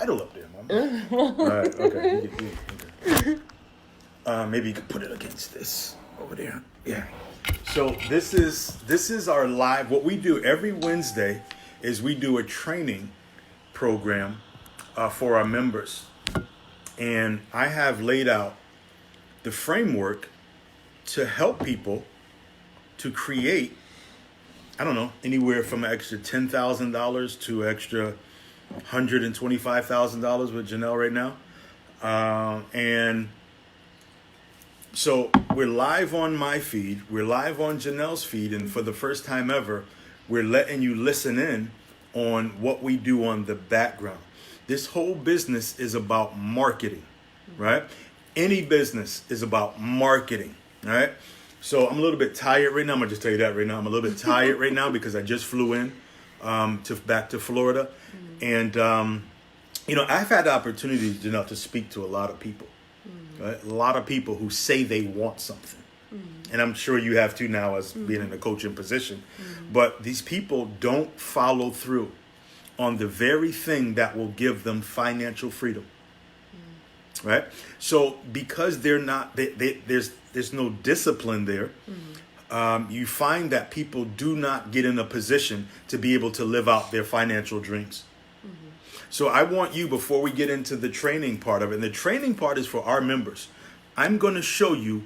title up there, Mama. All right, okay. Okay. Maybe you could put it against this over there. Yeah. So this is our live. What we do every Wednesday is we do a training program for our members, and I have laid out the framework to help people to create, I don't know, anywhere from an extra $10,000 to extra $125,000 with Janelle right now. And so we're live on my feed, we're live on Janelle's feed, and for the first time ever, we're letting you listen in on what we do on the background. This whole business is about marketing, right? Any business is about marketing, right? So I'm a little bit tired right now. I'm gonna just tell you that right now. I'm a little bit tired right now because I just flew in back to Florida, and I've had the opportunity, Janelle, to speak to a lot of people, right? A lot of people who say they want something, and I'm sure you have too now as being in a coaching position. But these people don't follow through on the very thing that will give them financial freedom, right? So because they're not, there's no discipline there. You find that people do not get in a position to be able to live out their financial dreams. So I want you, before we get into the training part of it, and the training part is for our members, I'm going to show you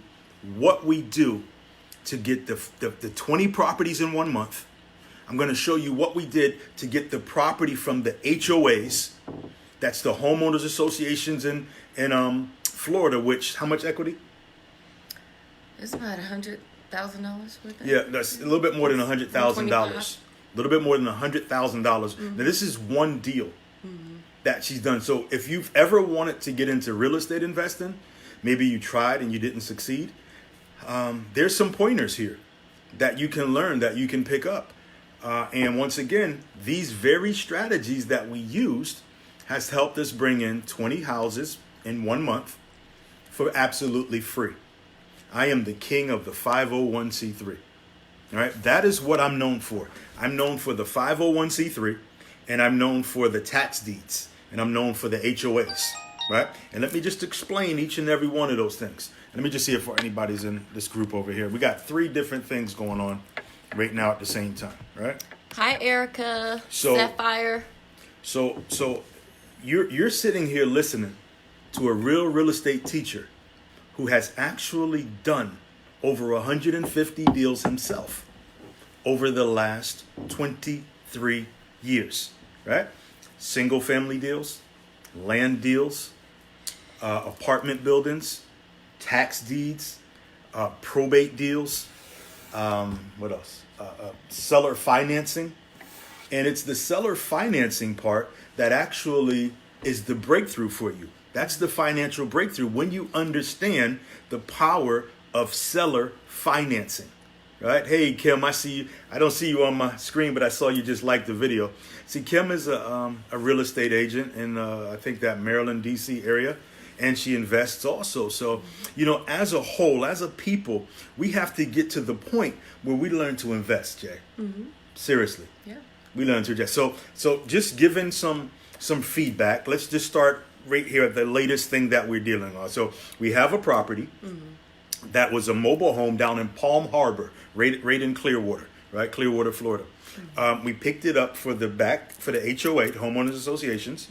what we do to get the 20 properties in 1 month. I'm going to show you what we did to get the property from the HOAs. That's the homeowners associations in Florida, which, how much equity? It's about $100,000 worth. Yeah, that's a little bit more than $100,000. A little bit more than $100,000. Now, this is one deal that she's done. So if you've ever wanted to get into real estate investing, maybe you tried and you didn't succeed, there's some pointers here that you can learn, that you can pick up. And once again, these very strategies that we used has helped us bring in 20 houses in 1 month for absolutely free. I am the king of the 501c3. All right, that is what I'm known for. I'm known for the 501c3, and I'm known for the tax deeds, and I'm known for the HOAs, right? And let me just explain each and every one of those things. Let me just see if anybody's in this group over here. We got 3 different things going on right now at the same time, right? Hi, Erica. Sapphire. So you're sitting here listening to a real estate teacher who has actually done over 150 deals himself over the last 23 years, right? Single family deals, land deals, apartment buildings, tax deeds, probate deals, what else? Seller financing. And it's the seller financing part that actually is the breakthrough for you. That's the financial breakthrough when you understand the power of seller financing, right? Hey, Kim, I see you. I don't see you on my screen, but I saw you just liked the video. See, Kim is a real estate agent in, I think, that Maryland, D.C. area, and she invests also. So, as a whole, as a people, we have to get to the point where we learn to invest, Jay. Seriously. Yeah. We learn to invest. So just giving some feedback, let's just start right here at the latest thing that we're dealing on. So we have a property that was a mobile home down in Palm Harbor, right in Clearwater, right? Clearwater, Florida. We picked it up for the HOA, homeowners associations,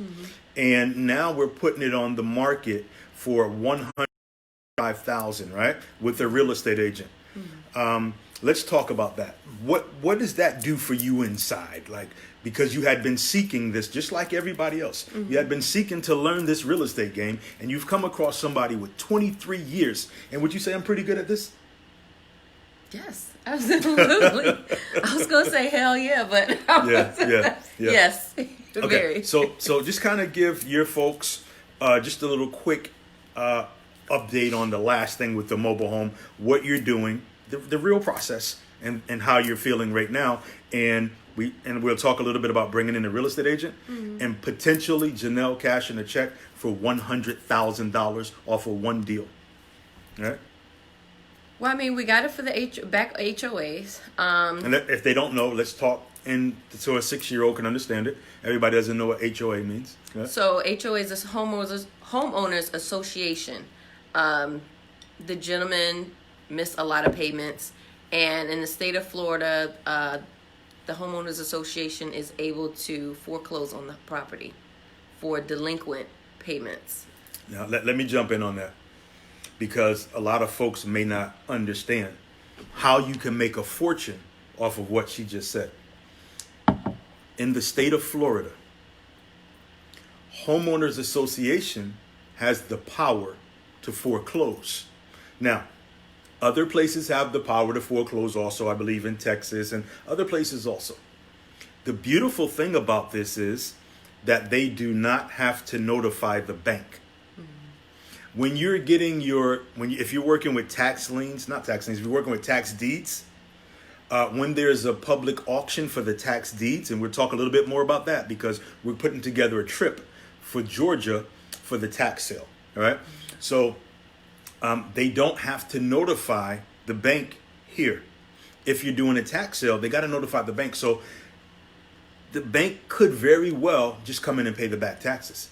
and now we're putting it on the market for $105,000, right? With a real estate agent. Let's talk about that. What does that do for you inside? Like, because you had been seeking this just like everybody else. You had been seeking to learn this real estate game, and you've come across somebody with 23 years. And would you say I'm pretty good at this? Yes, absolutely. I was going to say hell yeah, but yeah. Yes, okay. Very. So just kind of give your folks just a little quick update on the last thing with the mobile home, what you're doing, the real process, and how you're feeling right now. And we'll talk a little bit about bringing in a real estate agent and potentially Janelle cashing a check for $100,000 off of one deal. All right. Well, I mean, we got it for the HOAs. And if they don't know, let's talk and so a 6-year-old can understand it. Everybody doesn't know what HOA means. Yeah. So HOA is a homeowners association. The gentleman missed a lot of payments, and in the state of Florida, the homeowners association is able to foreclose on the property for delinquent payments. Now, let me jump in on that, because a lot of folks may not understand how you can make a fortune off of what she just said. In the state of Florida, homeowners association has the power to foreclose. Now, other places have the power to foreclose also, I believe in Texas and other places also. The beautiful thing about this is that they do not have to notify the bank. When you're getting if you're working with tax liens, not tax liens, if you're working with tax deeds, when there's a public auction for the tax deeds, and we'll talk a little bit more about that because we're putting together a trip for Georgia for the tax sale. All right. So they don't have to notify the bank here. If you're doing a tax sale, they got to notify the bank. So the bank could very well just come in and pay the back taxes.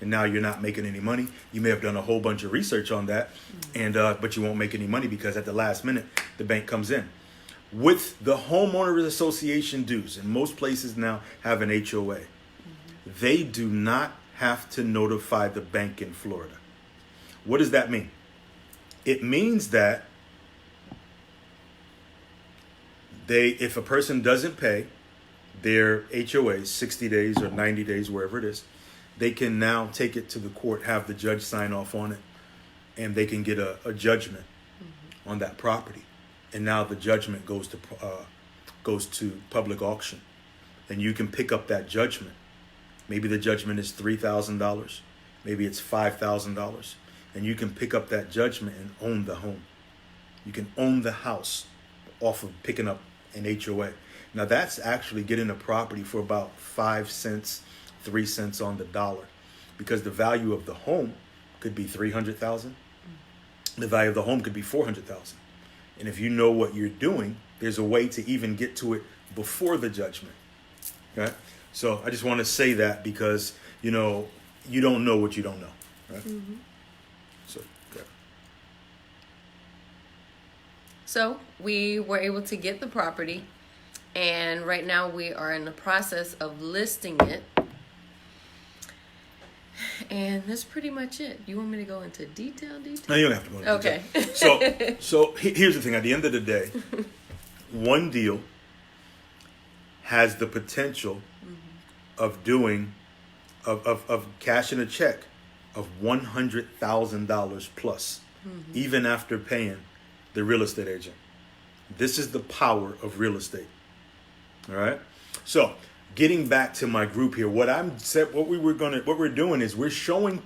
And now you're not making any money. You may have done a whole bunch of research on that, and but you won't make any money because at the last minute, the bank comes in. With the homeowners association dues, and most places now have an HOA, they do not have to notify the bank in Florida. What does that mean? It means that if a person doesn't pay their HOA 60 days or 90 days, wherever it is, they can now take it to the court, have the judge sign off on it, and they can get a judgment on that property. And now the judgment goes to public auction, and you can pick up that judgment. Maybe the judgment is $3,000, maybe it's $5,000, and you can pick up that judgment and own the home. You can own the house off of picking up an HOA. Now that's actually getting a property for about 5 cents, 3 cents on the dollar, because the value of the home could be $300,000. The value of the home could be $400,000. And if you know what you're doing, there's a way to even get to it before the judgment. Okay? So I just want to say that because, you don't know what you don't know. Right? Mm-hmm. So, okay. So we were able to get the property, and right now we are in the process of listing it. And that's pretty much it. You want me to go into detail? No, you don't have to go into okay. detail. So here's the thing. At the end of the day, one deal has the potential of doing, of cashing a check of $100,000 plus, even after paying the real estate agent. This is the power of real estate. All right. So getting back to my group here, what we're doing is we're showing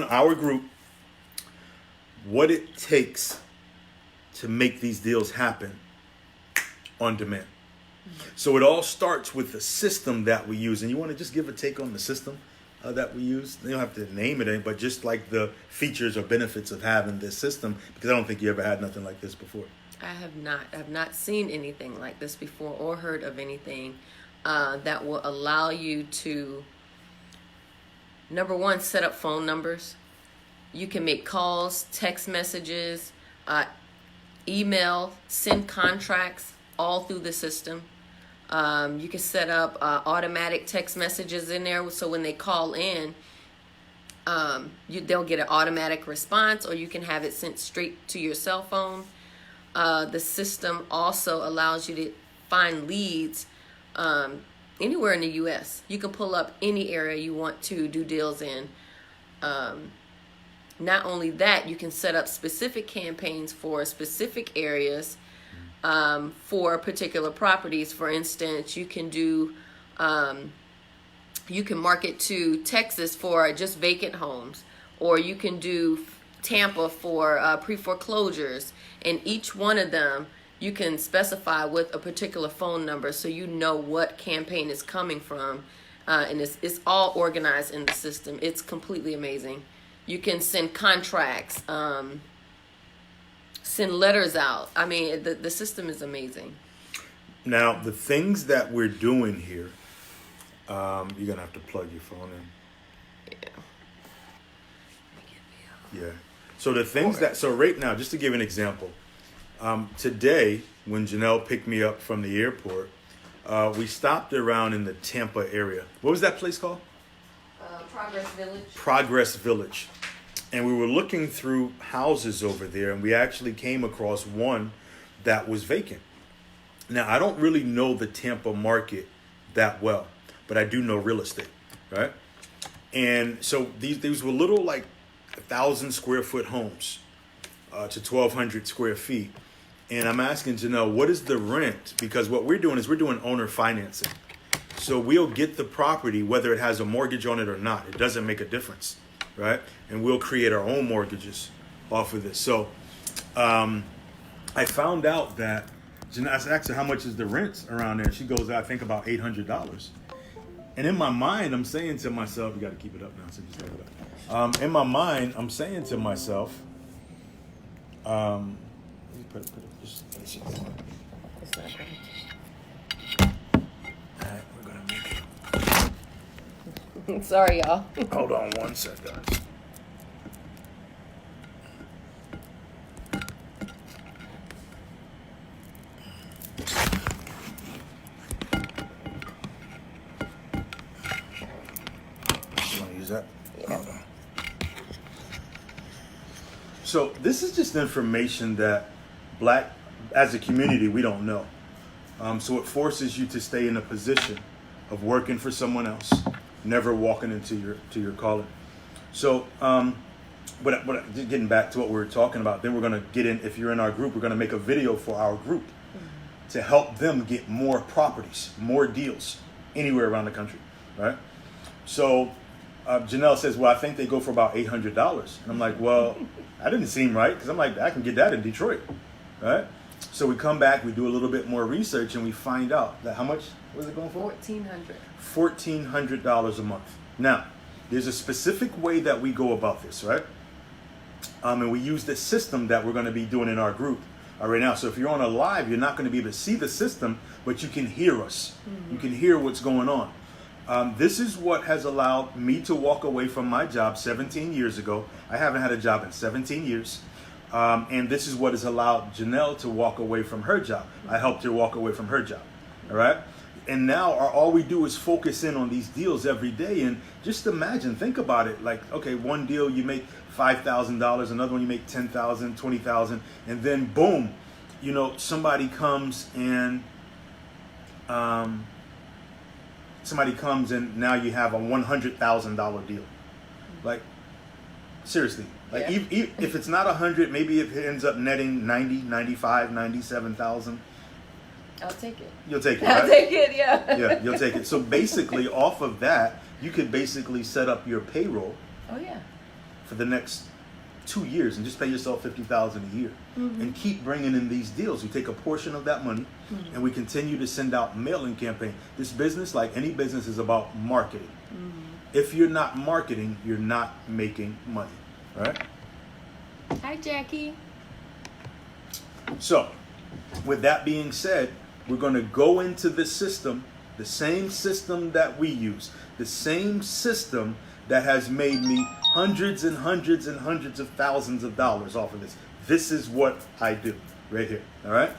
our group what it takes to make these deals happen on demand. So it all starts with the system that we use. And you want to just give a take on the system that we use? You don't have to name it, but just like the features or benefits of having this system, because I don't think you ever had nothing like this before. I have not. I've not seen anything like this before or heard of anything that will allow you to, number one, set up phone numbers. You can make calls, text messages, email, send contracts all through the system. You can set up automatic text messages in there, so when they call in, they'll get an automatic response, or you can have it sent straight to your cell phone. The system also allows you to find leads anywhere in the U.S. You can pull up any area you want to do deals in. Not only that, you can set up specific campaigns for specific areas for particular properties. For instance, you can do you can market to Texas for just vacant homes, or you can do Tampa for pre-foreclosures, and each one of them you can specify with a particular phone number, so you know what campaign is coming from, and it's all organized in the system. It's completely amazing. You can send contracts, send letters out. I mean, the system is amazing. Now, the things that we're doing here, you're gonna have to plug your phone in. Yeah. So the things so right now, just to give an example, today when Janelle picked me up from the airport, we stopped around in the Tampa area. What was that place called? Progress Village. Progress Village. And we were looking through houses over there, and we actually came across one that was vacant. Now, I don't really know the Tampa market that well, but I do know real estate, right? And so these were little like 1,000 square foot homes to 1,200 square feet. And I'm asking Janelle, what is the rent? Because what we're doing is we're doing owner financing. So we'll get the property, whether it has a mortgage on it or not. It doesn't make a difference, right? And we'll create our own mortgages off of this. So I found out that, I asked her how much is the rent around there. She goes, I think about $800. And in my mind, I'm saying to myself, you got to keep it up now. So just hold it up. In my mind, I'm saying to myself, let me put it, just let me see. It's not right. All right, we're going to make it. Sorry, y'all. Hold on one sec, guys. You want to use that? Yeah. Hold on. So this is just information that Black, as a community, we don't know. So it forces you to stay in a position of working for someone else, never walking into your calling. So, but just getting back to what we were talking about, then we're going to get in. If you're in our group, we're going to make a video for our group to help them get more properties, more deals anywhere around the country, right? So Janelle says, well, I think they go for about $800. And I'm like, well, that didn't seem right, because I'm like, I can get that in Detroit, right? So we come back, we do a little bit more research, and we find out that how much was it going for? $1,400 a month. Now, there's a specific way that we go about this, right? And we use the system that we're going to be doing in our group right now. So if you're on a live, you're not going to be able to see the system, but you can hear us. Mm-hmm. You can hear what's going on. This is what has allowed me to walk away from my job 17 years ago. I haven't had a job in 17 years. And this is what has allowed Janelle to walk away from her job. I helped her walk away from her job. All right. And now all we do is focus in on these deals every day. And just imagine, think about it. Like, okay, one deal you make $5,000, another one you make $10,000, $20,000, and then boom, somebody comes and now you have a $100,000 deal. Like, seriously. Like, yeah. If it's not 100, maybe it ends up netting 90, 95, 97,000. I'll take it. You'll take it, right? I'll take it, yeah. Yeah, you'll take it. So basically, off of that, you could basically set up your payroll. Oh, yeah. For the next 2 years and just pay yourself $50,000 a year, and keep bringing in these deals. You take a portion of that money, and we continue to send out mailing campaign. This business, like any business, is about marketing. If you're not marketing, you're not making money, right? Hi, Jackie. So, with that being said, we're going to go into the system, the same system that we use, the same system that has made me hundreds and hundreds and hundreds of thousands of dollars off of this. This is what I do right here. All right.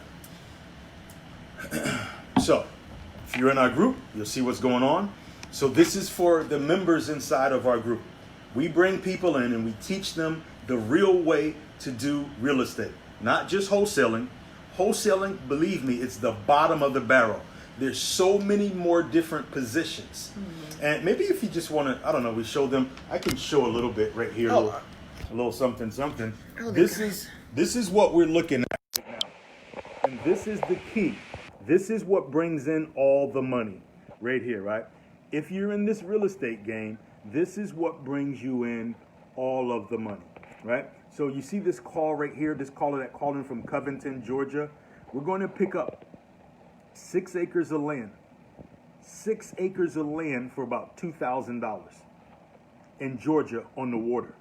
So if you're in our group, you'll see what's going on. So this is for the members inside of our group. We bring people in and we teach them the real way to do real estate, not just wholesaling. Wholesaling, believe me, it's the bottom of the barrel. There's so many more different positions. And maybe if you just want to, I don't know, we show them. I can show a little bit right here, a little something. Oh, this is what we're looking at right now. And this is the key. This is what brings in all the money right here, right? If you're in this real estate game, this is what brings you in all of the money, right? So you see this call right here, this caller that called in from Covington, Georgia. We're going to pick up 6 acres of land. 6 acres of land for about $2,000 in Georgia on the water,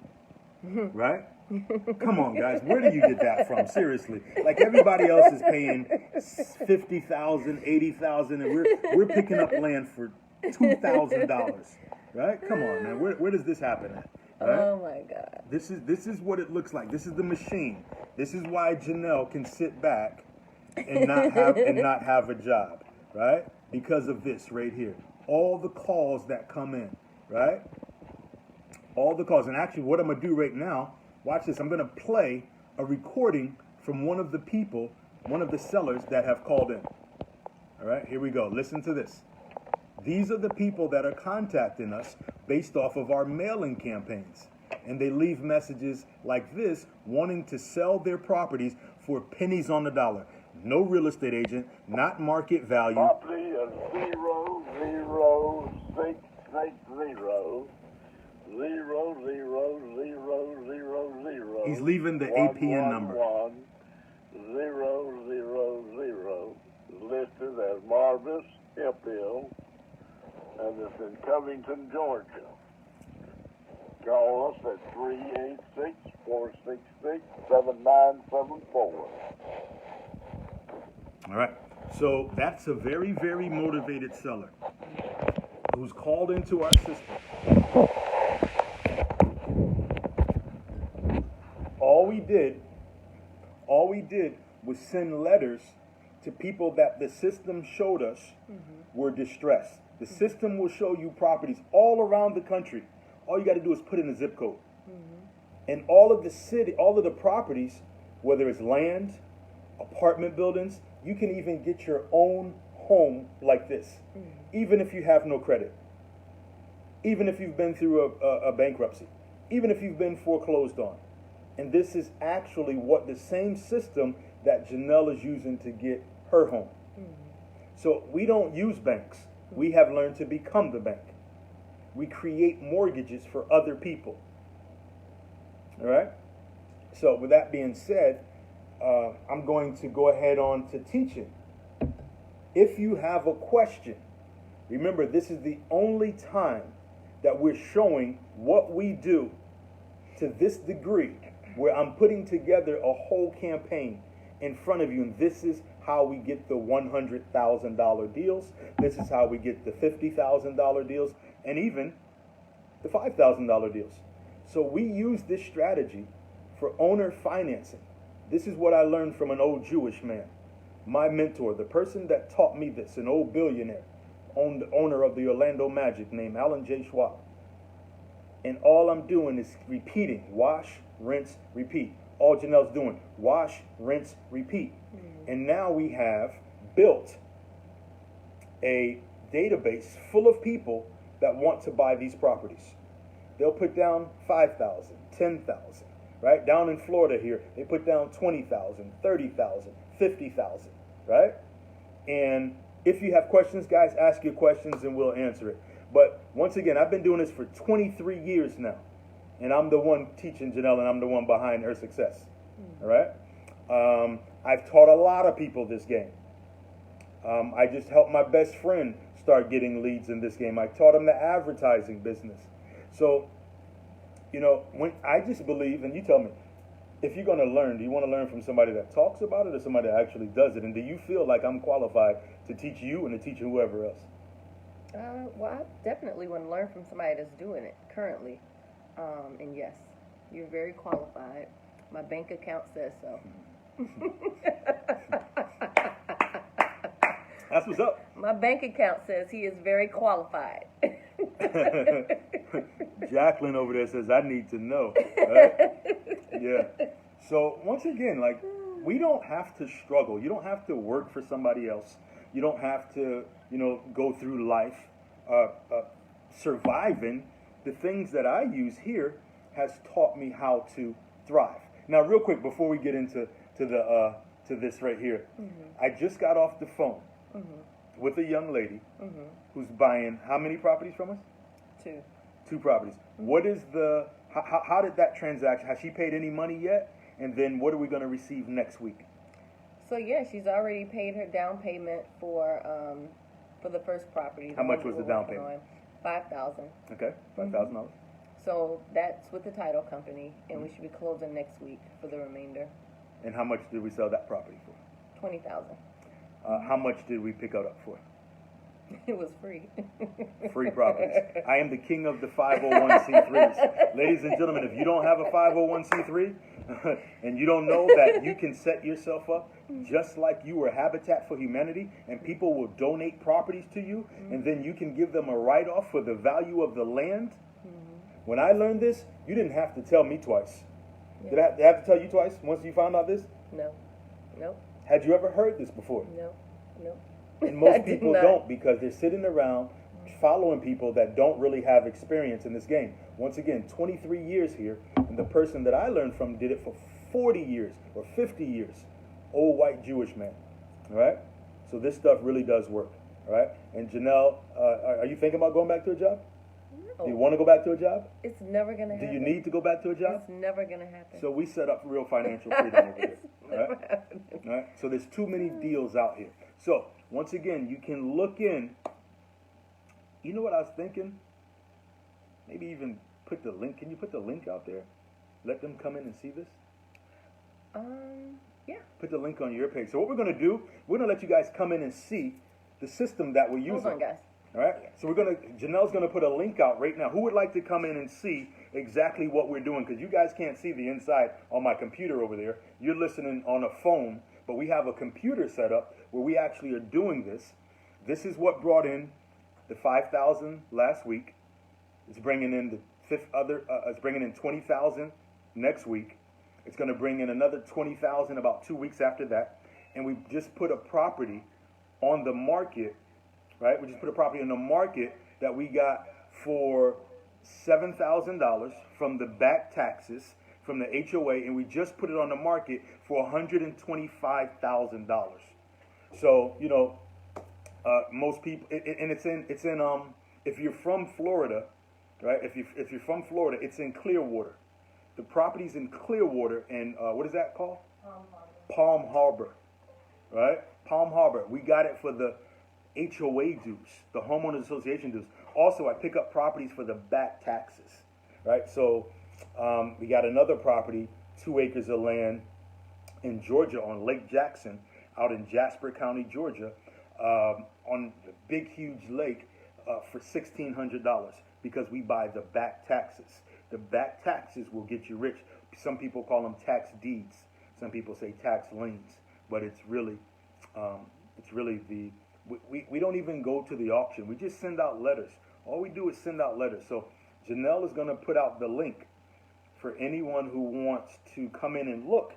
right? Come on, guys, where do you get that from? Seriously, like everybody else is paying 50,000, 80,000, and we're picking up land for $2,000, right? Come on, man, where does this happen at? Right? Oh my God. This is what it looks like. This is the machine. This is why Janelle can sit back and not have a job, right? Because of this right here. All the calls that come in, right? All the calls. And actually, what I'm gonna do right now, watch this. I'm gonna play a recording from one of the people, one of the sellers that have called in. All right, here we go. Listen to this. These are the people that are contacting us based off of our mailing campaigns. And they leave messages like this, wanting to sell their properties for pennies on the dollar. No real estate agent, not market value. Property of 00660 0000000. He's leaving the APN number. 111 listed as Marvis Hemphill, and it's in Covington, Georgia. Call us at 386-466-7974. All right. So that's a very, very motivated seller who's called into our system. All we did was send letters to people that the system showed us were distressed. The system will show you properties all around the country. All you got to do is put in a zip code. And all of the properties, whether it's land, apartment buildings, you can even get your own home like this, even if you have no credit, even if you've been through a bankruptcy, even if you've been foreclosed on. And this is actually what the same system that Janelle is using to get her home. So we don't use banks. We have learned to become the bank. We create mortgages for other people. All right? So with that being said, I'm going to go ahead on to teaching. If you have a question, remember this is the only time that we're showing what we do to this degree, where I'm putting together a whole campaign in front of you, and this is how we get the $100,000 deals. This is how we get the $50,000 deals, and even the $5,000 deals. So we use this strategy for owner financing. This is what I learned from an old Jewish man, my mentor, the person that taught me this, an old billionaire, owner of the Orlando Magic, named Alan J. Schwab. And all I'm doing is repeating: wash, rinse, repeat. All Janelle's doing: wash, rinse, repeat. And now we have built a database full of people that want to buy these properties. They'll put down 5,000, 10,000, right? Down in Florida here, they put down 20,000, 30,000, 50,000, right? And if you have questions, guys, ask your questions and we'll answer it. But once again, I've been doing this for 23 years now, and I'm the one teaching Janelle, and I'm the one behind her success. All right? I've taught a lot of people this game. I just helped my best friend start getting leads in this game. I taught him the advertising business. So, you know, when I just believe, and you tell me, if you're going to learn, do you want to learn from somebody that talks about it or somebody that actually does it? And do you feel like I'm qualified to teach you and to teach whoever else? Well, I definitely want to learn from somebody that's doing it currently. And yes, you're very qualified. My bank account says so. That's what's up. My bank account says he is very qualified. Jacqueline over there says, I need to know. Right? Yeah. So once again, like, we don't have to struggle. You don't have to work for somebody else. You don't have to, you know, go through life surviving. The things that I use here has taught me how to thrive. Now, real quick, before we get into to this right here, I just got off the phone with a young lady who's buying how many properties from us? Two properties. What is the how did that transaction? Has she paid any money yet? And then what are we going to receive next week? So yeah, she's already paid her down payment for the first property. How much was the down payment? $5,000. Okay, $5,000. So that's with the title company, and we should be closing next week for the remainder. And how much did we sell that property for? 20,000. How much did we pick it up for? It was free. Free properties. I am the king of the 501c3s. Ladies and gentlemen, if you don't have a 501c3 and you don't know that you can set yourself up just like you were Habitat for Humanity, and people will donate properties to you, and then you can give them a write-off for the value of the land. When I learned this, you didn't have to tell me twice. Did I have to tell you twice once you found out this? No. Nope. Had you ever heard this before? No. Nope. And I most did people not. don't, because they're sitting around following people that don't really have experience in this game. Once again, 23 years here, and the person that I learned from did it for 40 years or 50 years. Old white Jewish man. All right? So this stuff really does work. All right? And Janelle, are you thinking about going back to a job? No. Do you want to go back to a job? It's never going to Do happen. you need to go back to a job? It's never going to happen. So we set up real financial freedom over here. All right? Happening. All right? So there's too many deals out here. So once again, you can look in. You know what I was thinking? Maybe even put the link. Can you put the link out there? Let them come in and see this. Yeah. Put the link on your page. So what we're going to do, we're going to let you guys come in and see the system that we're using. Hold on, guys. All right. So Janelle's going to put a link out right now. Who would like to come in and see exactly what we're doing? Because you guys can't see the inside on my computer over there. You're listening on a phone, but we have a computer set up where we actually are doing this. This is what brought in the 5,000 last week. It's bringing in it's bringing in 20,000 next week. It's going to bring in another 20,000 about 2 weeks after that. And we just put a property on the market. Right, we just put a property in the market that we got for $7,000 from the back taxes from the HOA, and we just put it on the market for $125,000. So most people, and it's in if you're from Florida, right? If you're from Florida, it's in Clearwater. The property's in Clearwater, and what is that called? Palm Harbor, right? Palm Harbor. We got it for the HOA dues, the homeowners association dues. Also, I pick up properties for the back taxes, right? So we got another property, 2 acres of land in Georgia on Lake Jackson, out in Jasper County, Georgia, on the big, huge lake for $1,600 because we buy the back taxes. The back taxes will get you rich. Some people call them tax deeds. Some people say tax liens, but it's really the we don't even go to the auction. We just send out letters. All we do is send out letters. So Janelle is going to put out the link for anyone who wants to come in and look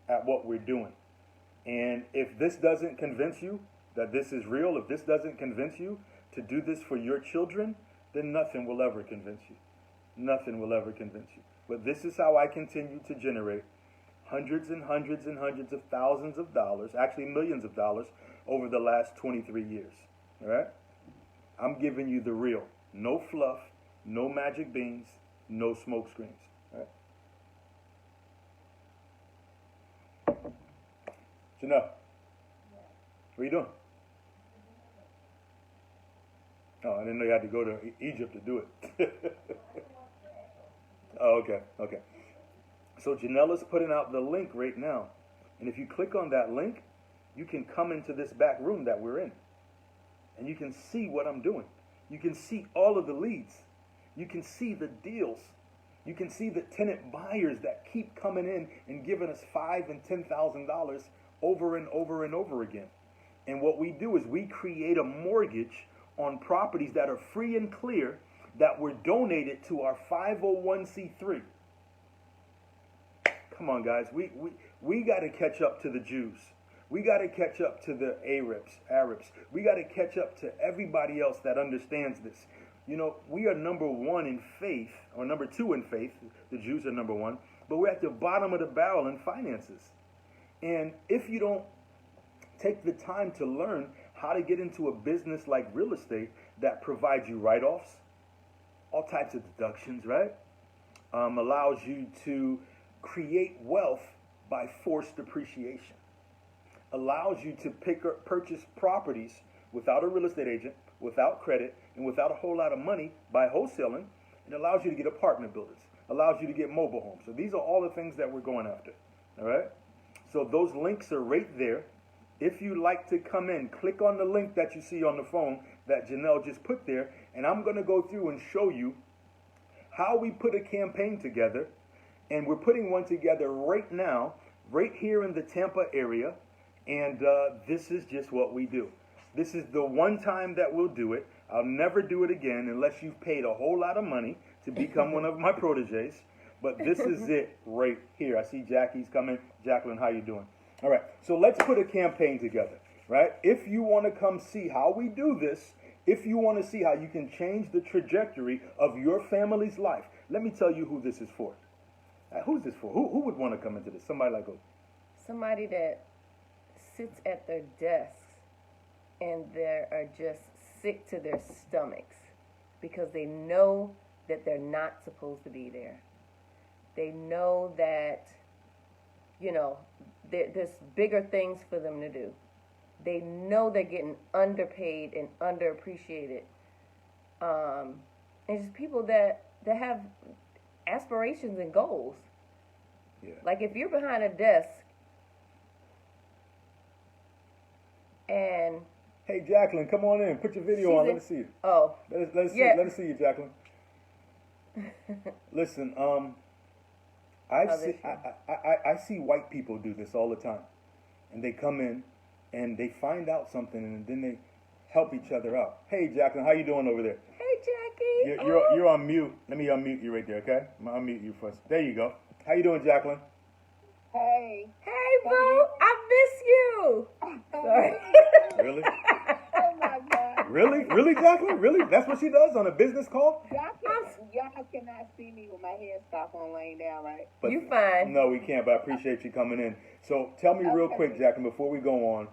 at what we're doing. And if this doesn't convince you that this is real, if this doesn't convince you to do this for your children, then nothing will ever convince you. Nothing will ever convince you. But this is how I continue to generate hundreds and hundreds and hundreds of thousands of dollars, actually millions of dollars, over the last 23 years. All right? I'm giving you the real. No fluff, no magic beans, no smoke screens. All right? Janelle, what are you doing? Oh, I didn't know you had to go to Egypt to do it. Oh, okay. So Janella's putting out the link right now. And if you click on that link, you can come into this back room that we're in. And you can see what I'm doing. You can see all of the leads. You can see the deals. You can see the tenant buyers that keep coming in and giving us $5,000 and $10,000 over and over and over again. And what we do is we create a mortgage on properties that are free and clear that were donated to our 501c3. Come on, guys. We got to catch up to the Jews. We got to catch up to the Arabs. We got to catch up to everybody else that understands this. We are number one in faith, or number two in faith. The Jews are number one. But we're at the bottom of the barrel in finances. And if you don't take the time to learn how to get into a business like real estate that provides you write-offs, all types of deductions, right? Allows you to create wealth by forced depreciation. Allows you to purchase properties without a real estate agent, without credit, and without a whole lot of money by wholesaling, It allows you to get apartment buildings, allows you to get mobile homes. So these are all the things that we're going after. All right? So those links are right there. If you like to come in, click on the link that you see on the phone that Janelle just put there, and I'm going to go through and show you how we put a campaign together. And we're putting one together right now, right here in the Tampa area, and this is just what we do. This is the one time that we'll do it. I'll never do it again unless you've paid a whole lot of money to become one of my proteges. But this is it right here. I see Jackie's coming. Jacqueline, how you doing? All right, so let's put a campaign together, right? If you want to come see how we do this, if you want to see how you can change the trajectory of your family's life, let me tell you who this is for. Who's this for? Who would want to come into this? Somebody like who? Somebody that sits at their desks and they are just sick to their stomachs because they know that they're not supposed to be there. They know that, there's bigger things for them to do. They know they're getting underpaid and underappreciated. And just people that have aspirations and goals. Yeah. Like if you're behind a desk and Hey Jacqueline, come on in. Put your video on. Let us see you. Oh. Let us Yeah. see you, Jacqueline. Listen, I see white people do this all the time, and they come in and they find out something and then they help each other out. Hey Jacqueline, how you doing over there? Hey Jackie. You're on mute. Let me unmute you right there, okay? I'm gonna unmute you first. There you go. How you doing, Jacqueline? Hey. Hey boo, I miss you. Sorry. Really? Oh my God. Really, Jacqueline? Really? That's what she does on a business call? Y'all cannot see me with my headscarf on laying down, right? But You fine. No, we can't, but I appreciate you coming in. So tell me real Okay. quick, Jacqueline, before we go on,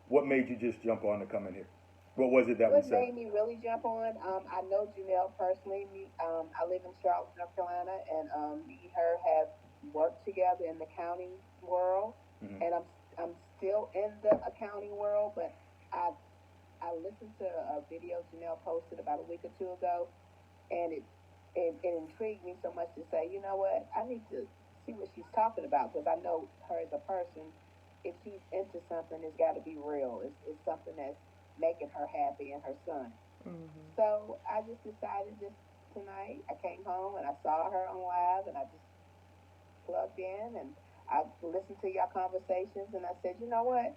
what made you just jump on to come in here? What was it that we What said? made me really jump on? I know Janelle personally. I live in Charlotte, North Carolina, and me and her have worked together in the accounting world, Mhm. and I'm still in the accounting world. But I listened to a video Janelle posted about a week or two ago, and it intrigued me so much to say, you know what? I need to see what she's talking about because I know her as a person. If she's into something, it's got to be real. It's something that's making her happy and her son. Mm-hmm. So I just decided just tonight, I came home and I saw her on live and I just plugged in and I listened to your conversations and I said, you know what?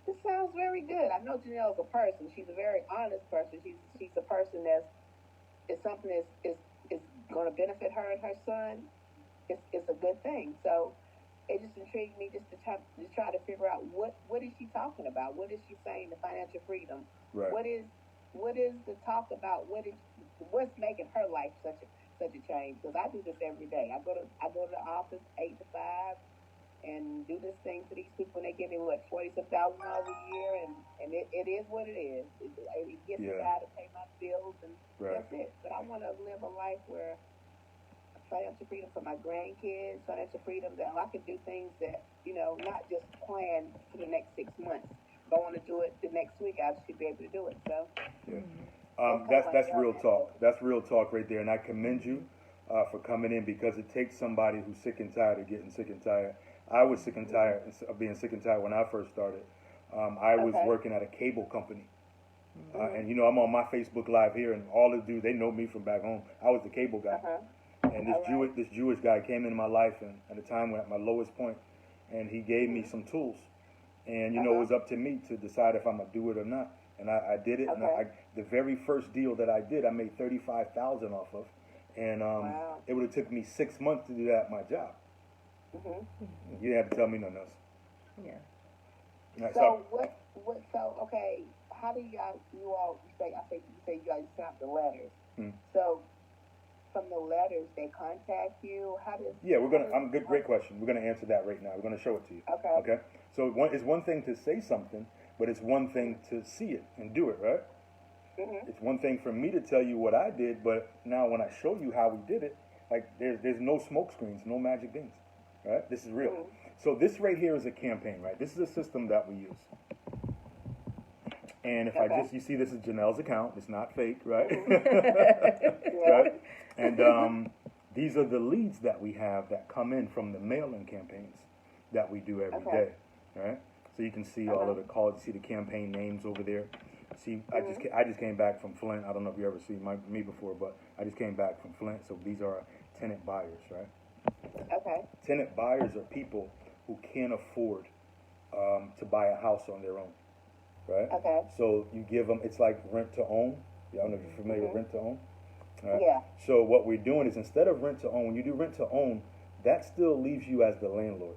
This sounds very good. I know Janelle's a person. She's a very honest person. She's a person is something is going to benefit her and her son. It's a good thing. So it just intrigued me just to try to figure out what is she talking about? What is she saying to financial freedom? Right. What is the talk about? What's making her life such a change? Because I do this every day. I go to the office 8 to 5 and do this thing for these people, and they give me $40,000 a year, and it is what it is. It gets me by to pay my bills, and that's it. But I want to live a life where financial freedom for my grandkids, financial freedom that I can do things that, not just plan for the next 6 months. If I want to do it the next week, I should be able to do it. So, That's real talk. That's real talk right there, and I commend you for coming in because it takes somebody who's sick and tired of getting sick and tired. I was sick and tired of being sick and tired when I first started. I was working at a cable company. And I'm on my Facebook Live here, and all the dudes, they know me from back home. I was the cable guy. And this Jewish guy came into my life and at a time when at my lowest point, and he gave me some tools. And it was up to me to decide if I'm gonna do it or not. And I did it. And the very first deal that I did, I made $35,000 off of, and it would have took me 6 months to do that at my job. You didn't have to tell me nothing else. Yeah. Right, so okay, how do you all say you guys sent out the letters? Hmm. So from the letters they contact you? How does great question. We're gonna answer that right now. We're gonna show it to you. Okay. So it's one thing to say something, but it's one thing to see it and do it, right? It's one thing for me to tell you what I did, but now when I show you how we did it, like there's no smoke screens, no magic beans, right? This is real. So this right here is a campaign, right? This is a system that we use. And if Okay. you see, this is Janelle's account. It's not fake, right? Yeah. Right? And these are the leads that we have that come in from the mail-in campaigns that we do every Okay. day, right? So you can see all of the calls. You see the campaign names over there. See, I just came back from Flint. I don't know if you ever seen me before, but I just came back from Flint. So these are tenant buyers, right? Okay. Tenant buyers are people who can't afford to buy a house on their own, right? Okay. So you give them, it's like rent to own. I don't know if you're familiar with rent to own. Right? Yeah. So what we're doing is, instead of rent to own, when you do rent to own, that still leaves you as the landlord.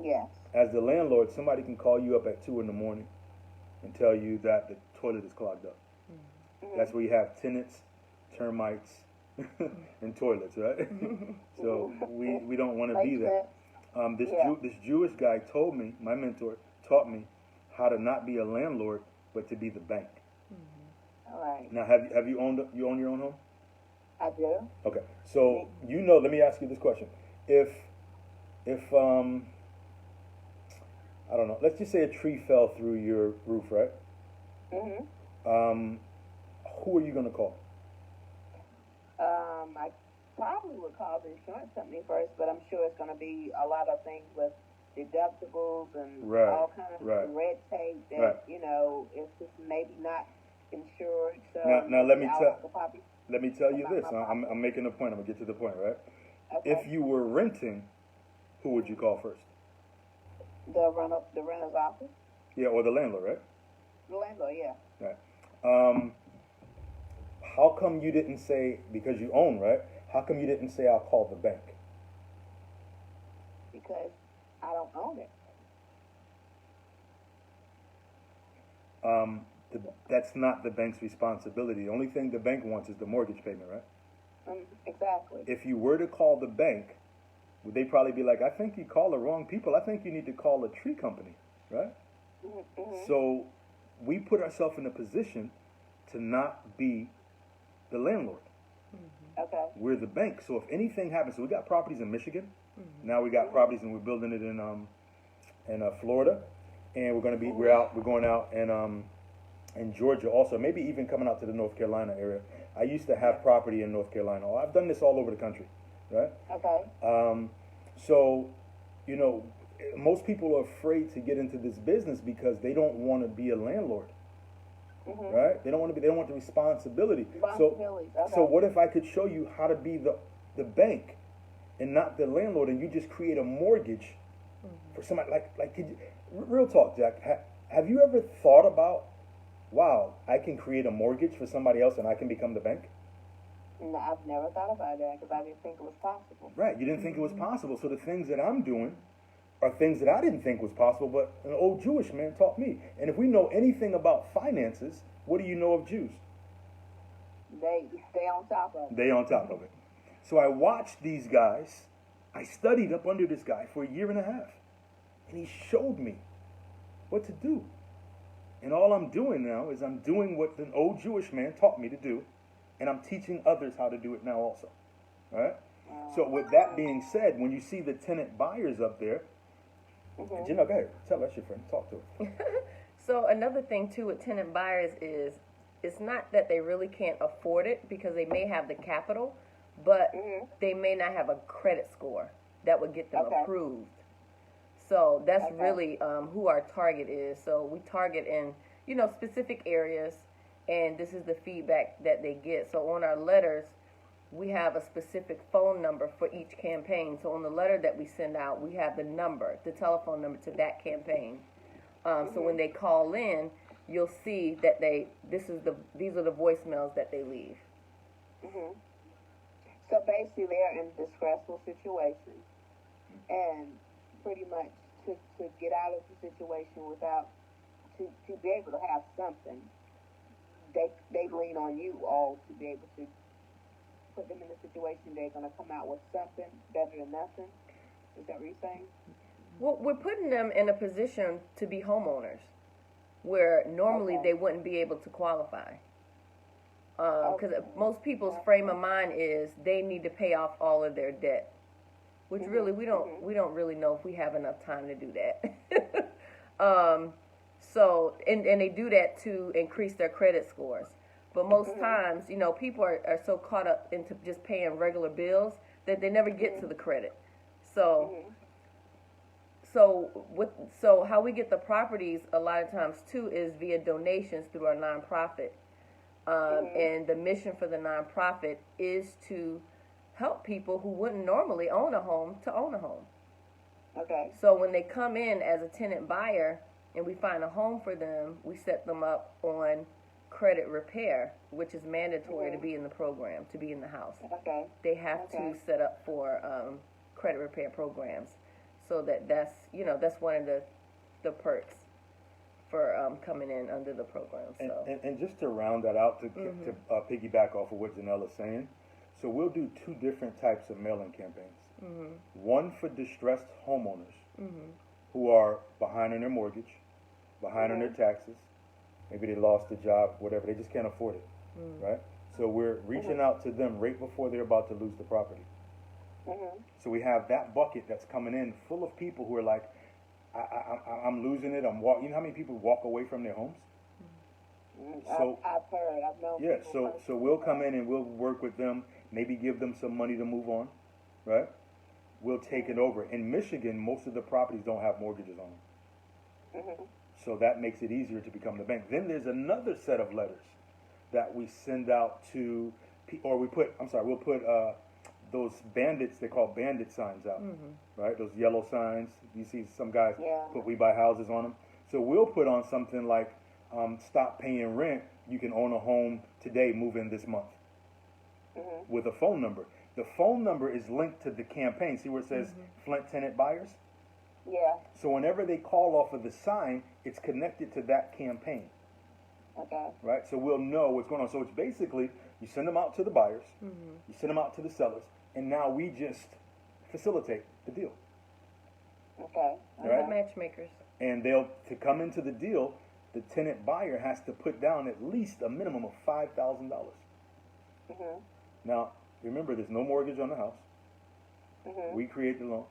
Yes. As the landlord, somebody can call you up at 2 a.m. and tell you that the toilet is clogged up. That's where you have tenants, termites, and toilets, right? So we don't want to be Makes that. sense. This Jewish guy told me, my mentor taught me how to not be a landlord, but to be the bank. All right. Now, have you own your own home? I do. Okay, so let me ask you this question: if I don't know, let's just say a tree fell through your roof, right? Mhm. Who are you gonna call? I probably would call the insurance company first, but I'm sure it's going to be a lot of things with deductibles and Right, all kinds right. of red tape that Right. it's just maybe not insured. So Now let me I'll tell- have to probably- Let me tell you About this. my I'm making a point. I'm gonna get to the point, right? Okay. If you were renting, who would you call first? the renter's office, Yeah, or the landlord, right? the landlord, yeah. Right. How come you didn't say, because you own, right? How come you didn't say I'll call the bank? Because I don't own it. That's not the bank's responsibility. The only thing the bank wants is the mortgage payment, right? Exactly. If you were to call the bank, would they probably be like, I think you call the wrong people. I think you need to call a tree company, right? So we put ourselves in a position to not be the landlord. Okay. We're the bank. So if anything happens, so we got properties in Michigan. Now we got properties, and we're building it in Florida, and we're going out in Georgia also. Maybe even coming out to the North Carolina area. I used to have property in North Carolina. I've done this all over the country, right? Okay. So, most people are afraid to get into this business because they don't want to be a landlord, right? They don't want the responsibility. Responsibilities, okay. So what if I could show you how to be the bank and not the landlord, and you just create a mortgage for somebody real talk, Jack. Have you ever thought about, wow, I can create a mortgage for somebody else and I can become the bank? No, I've never thought about that because I didn't think it was possible. Right, you didn't think it was possible. So the things that I'm doing are things that I didn't think was possible, but an old Jewish man taught me. And if we know anything about finances, what do you know of Jews? They stay on top of it. They on top of it. So I watched these guys. I studied up under this guy for 1.5 years. And he showed me what to do. And all I'm doing now is I'm doing what an old Jewish man taught me to do. And I'm teaching others how to do it now also. All right? So with that being said, when you see the tenant buyers up there, Janelle, go ahead. Tell us your friend. Talk to her. So another thing too with tenant buyers is it's not that they really can't afford it because they may have the capital, but they may not have a credit score that would get them Okay. approved. So that's Okay. really who our target is. So we target in specific areas, and this is the feedback that they get. So on our letters, we have a specific phone number for each campaign. So on the letter that we send out, we have the telephone number to that campaign. So when they call in, you'll see that these are the voicemails that they leave. So basically, they're in a distressful situation, and pretty much to get out of the situation to be able to have something, they lean on you all to be able to put them in a situation they're going to come out with something better than nothing. Is that what you're saying? Well, we're putting them in a position to be homeowners, where normally Okay. they wouldn't be able to qualify. Because Okay. most people's frame of mind is they need to pay off all of their debt, which really we don't really know if we have enough time to do that. So, and they do that to increase their credit scores. But most times, people are so caught up into just paying regular bills that they never get to the credit. So, so how we get the properties a lot of times too is via donations through our nonprofit. And the mission for the nonprofit is to help people who wouldn't normally own a home to own a home. Okay. So when they come in as a tenant buyer and we find a home for them, we set them up on credit repair, which is mandatory to be in the program, to be in the house. Okay. They have to set up for credit repair programs. So that's one of the perks for coming in under the program. So. And just to round that out, to piggyback off of what Janelle is saying, so we'll do two different types of mailing campaigns. One for distressed homeowners who are behind on their mortgage, behind on their taxes. Maybe they lost a job, whatever. They just can't afford it, right? So we're reaching out to them right before they're about to lose the property. So we have that bucket that's coming in full of people who are like, I'm losing it. You know how many people walk away from their homes? So I've heard. I've known. yeah. So we'll come in and we'll work with them. Maybe give them some money to move on, right? We'll take it over. In Michigan, most of the properties don't have mortgages on them. So that makes it easier to become the bank. Then there's another set of letters that we send out to, we'll put those bandits, they're called bandit signs out, right? Those yellow signs. You see some guys put "We Buy Houses" on them. So we'll put on something like, stop paying rent. You can own a home today, move in this month. With a phone number. The phone number is linked to the campaign. See where it says Flint Tenant Buyers? Yeah. So whenever they call off of the sign, it's connected to that campaign. Okay. Right? So we'll know what's going on. So it's basically, you send them out to the buyers, you send them out to the sellers, and now we just facilitate the deal. Okay. Right? Matchmakers. And to come into the deal, the tenant buyer has to put down at least a minimum of $5,000. Now, remember, there's no mortgage on the house. We create the loan.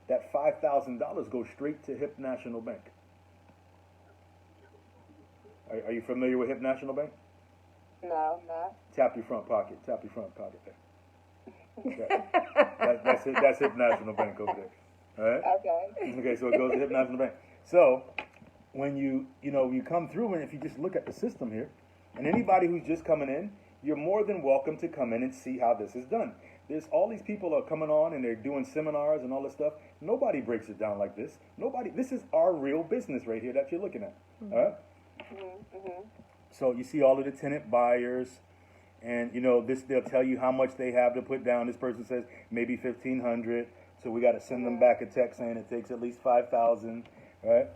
That $5,000 goes straight to Hip National Bank. Are you familiar with Hip National Bank? No, not. Tap your front pocket. Tap your front pocket there. That's Hip National Bank over there. All right? Okay. Okay, so it goes to Hip National Bank. So when you come through, and if you just look at the system here, and anybody who's just coming in, you're more than welcome to come in and see how this is done. There's all these people are coming on and they're doing seminars and all this stuff. Nobody breaks it down like this. This is our real business right here that you're looking at. All right? So you see all of the tenant buyers, and they'll tell you how much they have to put down. This person says maybe $1,500, so we got to send them back a text saying it takes at least $5,000, right?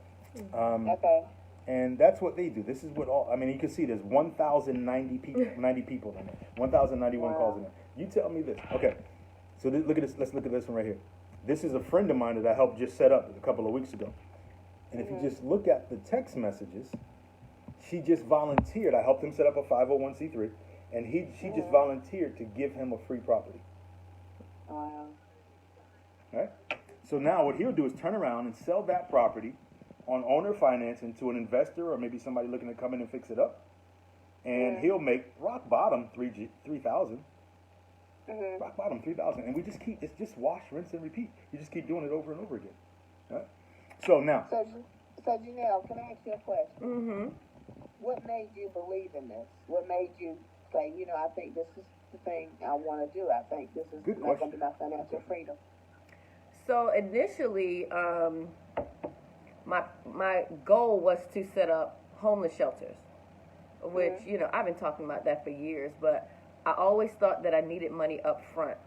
Okay. And that's what they do. This is what you can see there's 1,090 people, 90 people in there. 1,091 calls in there. You tell me this. Okay. So look at this. Let's look at this one right here. This is a friend of mine that I helped just set up a couple of weeks ago. And if you just look at the text messages, she just volunteered. I helped him set up a 501c3, and she just volunteered to give him a free property. Wow. Right? So now what he'll do is turn around and sell that property on owner financing to an investor or maybe somebody looking to come in and fix it up. And he'll make rock bottom $3,000. Rock bottom $3,000. And it's just wash, rinse, and repeat. You just keep doing it over and over again. Right? So now. So Janelle, can I ask you a question? What made you believe in this? What made you say, I think this is the thing I want to do. I think this is going to be my financial freedom. So initially, my goal was to set up homeless shelters, which, I've been talking about that for years, but I always thought that I needed money up front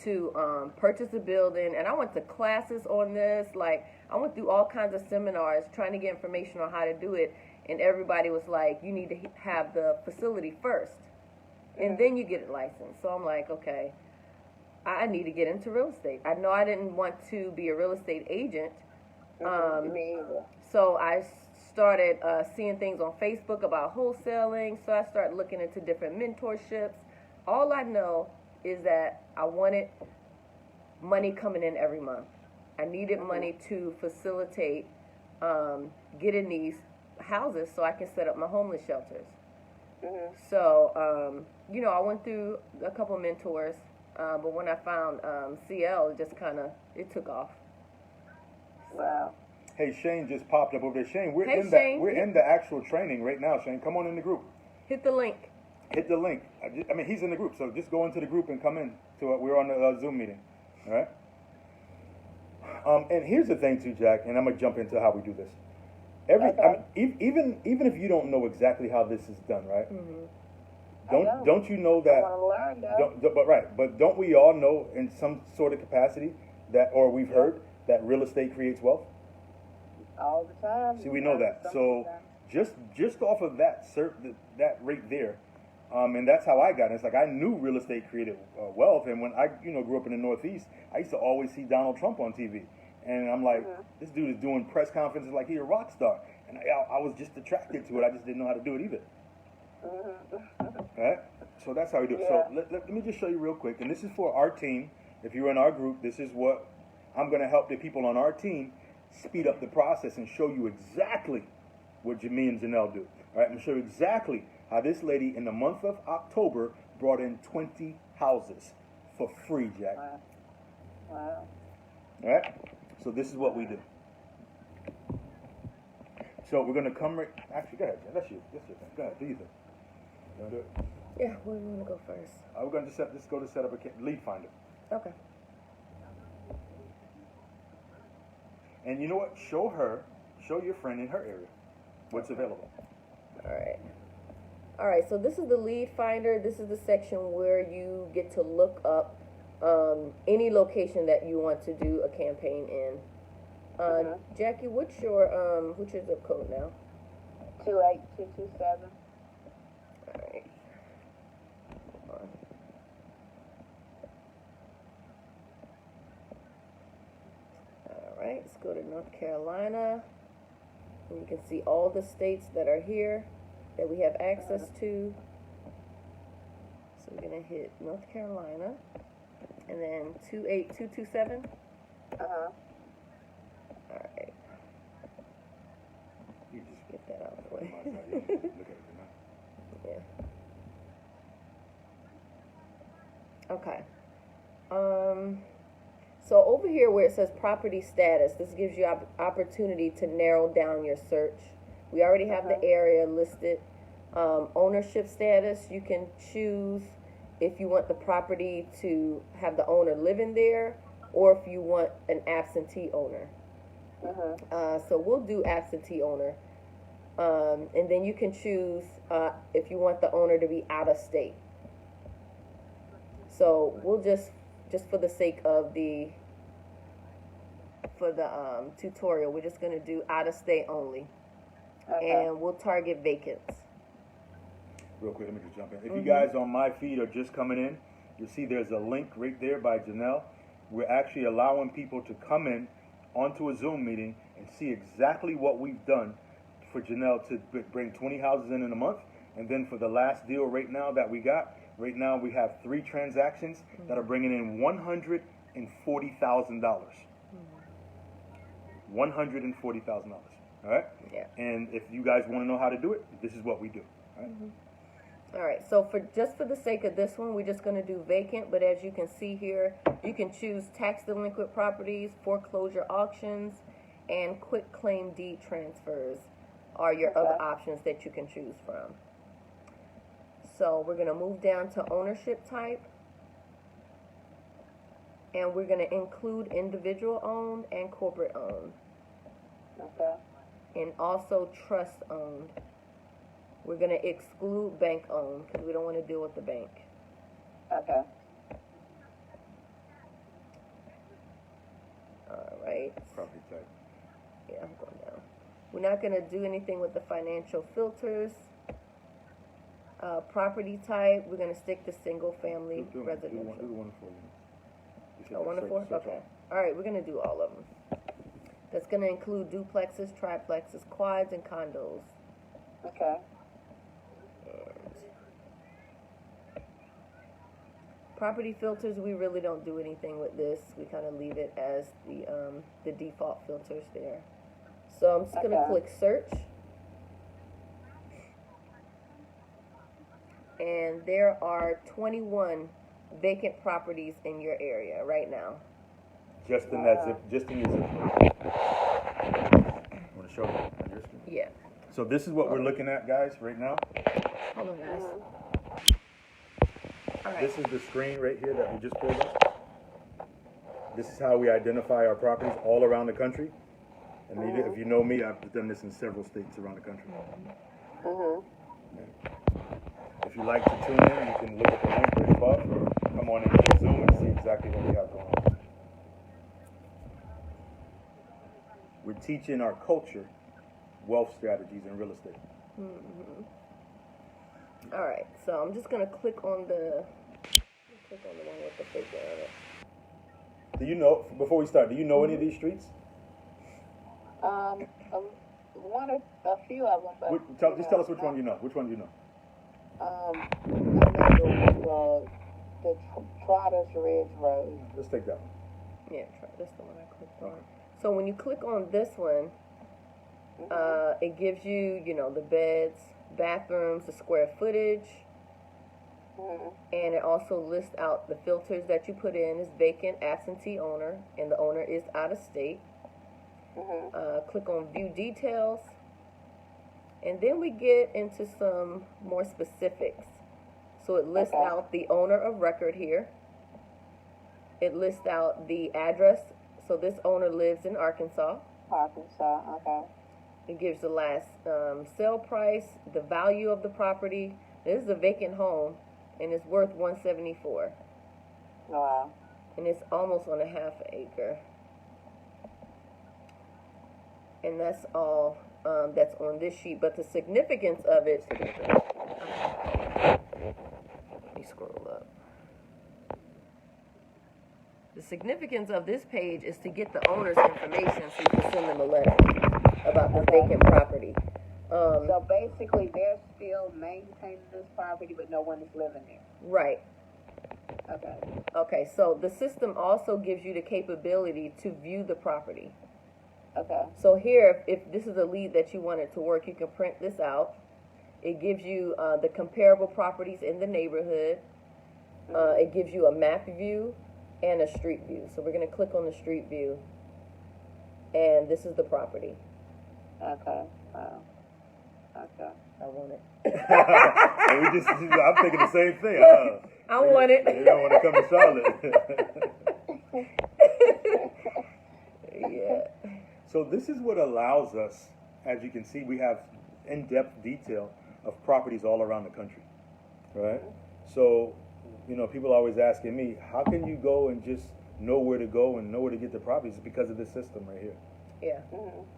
to purchase a building. And I went to classes on this. Like, I went through all kinds of seminars trying to get information on how to do it. And everybody was like, you need to have the facility first, and then you get it licensed. So I'm like, okay, I need to get into real estate. I know I didn't want to be a real estate agent. Me either. So I started seeing things on Facebook about wholesaling. So I started looking into different mentorships. All I know is that I wanted money coming in every month. I needed money to facilitate get in these houses so I can set up my homeless shelters. Mhm. So, I went through a couple mentors, but when I found CL, it just kind of it took off. Wow. Hey, Shane just popped up over there. Shane, we're Hey, in Shane. we're in the actual training right now. Shane, come on in the group. Hit the link. Hit the link. I mean, he's in the group, so just go into the group and come in to it. We're on the Zoom meeting. All right. And here's the thing too, Jack, and I'm gonna jump into how we do this. Okay. Even if you don't know exactly how this is done, right? I know. Don't you know I that? want to learn though. But don't we all know in some sort of capacity that, or we've heard that real estate creates wealth? All the time. See, we know that. So just off of that that right there, and that's how I got it. It's like I knew real estate created wealth, and when I grew up in the Northeast, I used to always see Donald Trump on TV, and I'm like, this dude is doing press conferences like he's a rock star, and I was just attracted to it. I just didn't know how to do it either. Right? So that's how we do it. Yeah. So let me just show you real quick, and this is for our team. If you're in our group, this is what I'm going to help the people on our team speed up the process and show you exactly what me and Janelle do. All right, I'm going to show you exactly how this lady in the month of October brought in 20 houses for free, Jack. Wow. Wow. All right, so this is what we do. So we're going to come right. Actually, go ahead, Jack. That's your thing. Go ahead, do your thing. You want to do it? Yeah, where do you want to go first? We're going to just go to set up a lead finder. Okay. And you know what? Show your friend in her area what's available. All right, so this is the lead finder. This is the section where you get to look up any location that you want to do a campaign in. Jackie, what's your zip code now? 28227. All right. Hold on. All right, let's go to North Carolina. And you can see all the states that are here that we have access to. So we're gonna hit North Carolina, and then 28227. Uh-huh. All right, You just get that out of the way. look at it, Yeah. Okay. So over here where it says property status, this gives you opportunity to narrow down your search. We already have the area listed. Ownership status, you can choose if you want the property to have the owner living there or if you want an absentee owner. So we'll do absentee owner. And then you can choose if you want the owner to be out of state. So we'll just for the sake of the tutorial, we're just going to do out of state only. Okay. And we'll target vacants. Real quick, let me just jump in. If you guys on my feed are just coming in, you'll see there's a link right there by Janelle. We're actually allowing people to come in onto a Zoom meeting and see exactly what we've done for Janelle to bring 20 houses in a month. And then for the last deal right now that we got, right now we have 3 transactions that are bringing in $140,000. $140,000. All right? Yeah. And if you guys want to know how to do it, this is what we do. All right? All right, so for the sake of this one, we're just going to do vacant, but as you can see here, you can choose tax delinquent properties, foreclosure auctions, and quit claim deed transfers are your other options that you can choose from. So we're going to move down to ownership type, and we're going to include individual owned and corporate owned, Okay. and also trust owned. We're going to exclude bank owned because we don't want to deal with the bank. Okay. All right. Property type. Yeah, I'm going down. We're not going to do anything with the financial filters. Property type, we're going to stick to single family Do residential. the one for you. You said Oh, one to search- four? search Okay. all. All right, we're going to do all of them. That's going to include duplexes, triplexes, quads, and condos. Okay. Property filters, we really don't do anything with this. We kind of leave it as the default filters there. So I'm just gonna Okay. click search, and there are 21 vacant properties in your area right now. Just in that zip, just in your zip code. You want to show them on your screen? Yeah. So this is what we're looking at, guys, right now. Hold on, guys. All right. This is the screen right here that we just pulled up. This is how we identify our properties all around the country. And if you know me, I've done this in several states around the country. If you like to tune in, you can look at the link right above, or come on into Zoom and see exactly what we have going on. We're teaching our culture wealth strategies in real estate. All right. So I'm just gonna click on the one with the figure on it. Do you know, before we start, do you know any of these streets? A few of them, but Just tell us which one you know. Which one do you know? I know the Trotters Ridge Road. Let's take that one. Yeah, that's the one I clicked on. So when you click on this one, it gives you, the beds, bathrooms, the square footage, and it also lists out the filters that you put in is vacant, absentee owner, and the owner is out of state. Click on view details, and then we get into some more specifics. So it lists out the owner of record here. It lists out the address. So this owner lives in Arkansas. Okay. It gives the last sale price, the value of the property. This is a vacant home, and it's worth $174. Wow. And it's almost on a half acre. And that's all that's on this sheet. But the significance of it. Let me scroll up. The significance of this page is to get the owner's information so you can send them a letter about the vacant property. So basically, they're still maintaining this property, but no one is living there. Right. Okay. Okay, so the system also gives you the capability to view the property. Okay. So here, if this is a lead that you wanted to work, you can print this out. It gives you the comparable properties in the neighborhood. It gives you a map view and a street view. So we're going to click on the street view. And this is the property. Okay. Wow. Okay. I want it. I'm thinking the same thing. I want it. You don't want to come to Charlotte. Yeah. So this is what allows us, as you can see, we have in-depth detail of properties all around the country, right? So, people are always asking me, how can you go and just know where to go and know where to get the properties? It's because of this system right here. Yeah.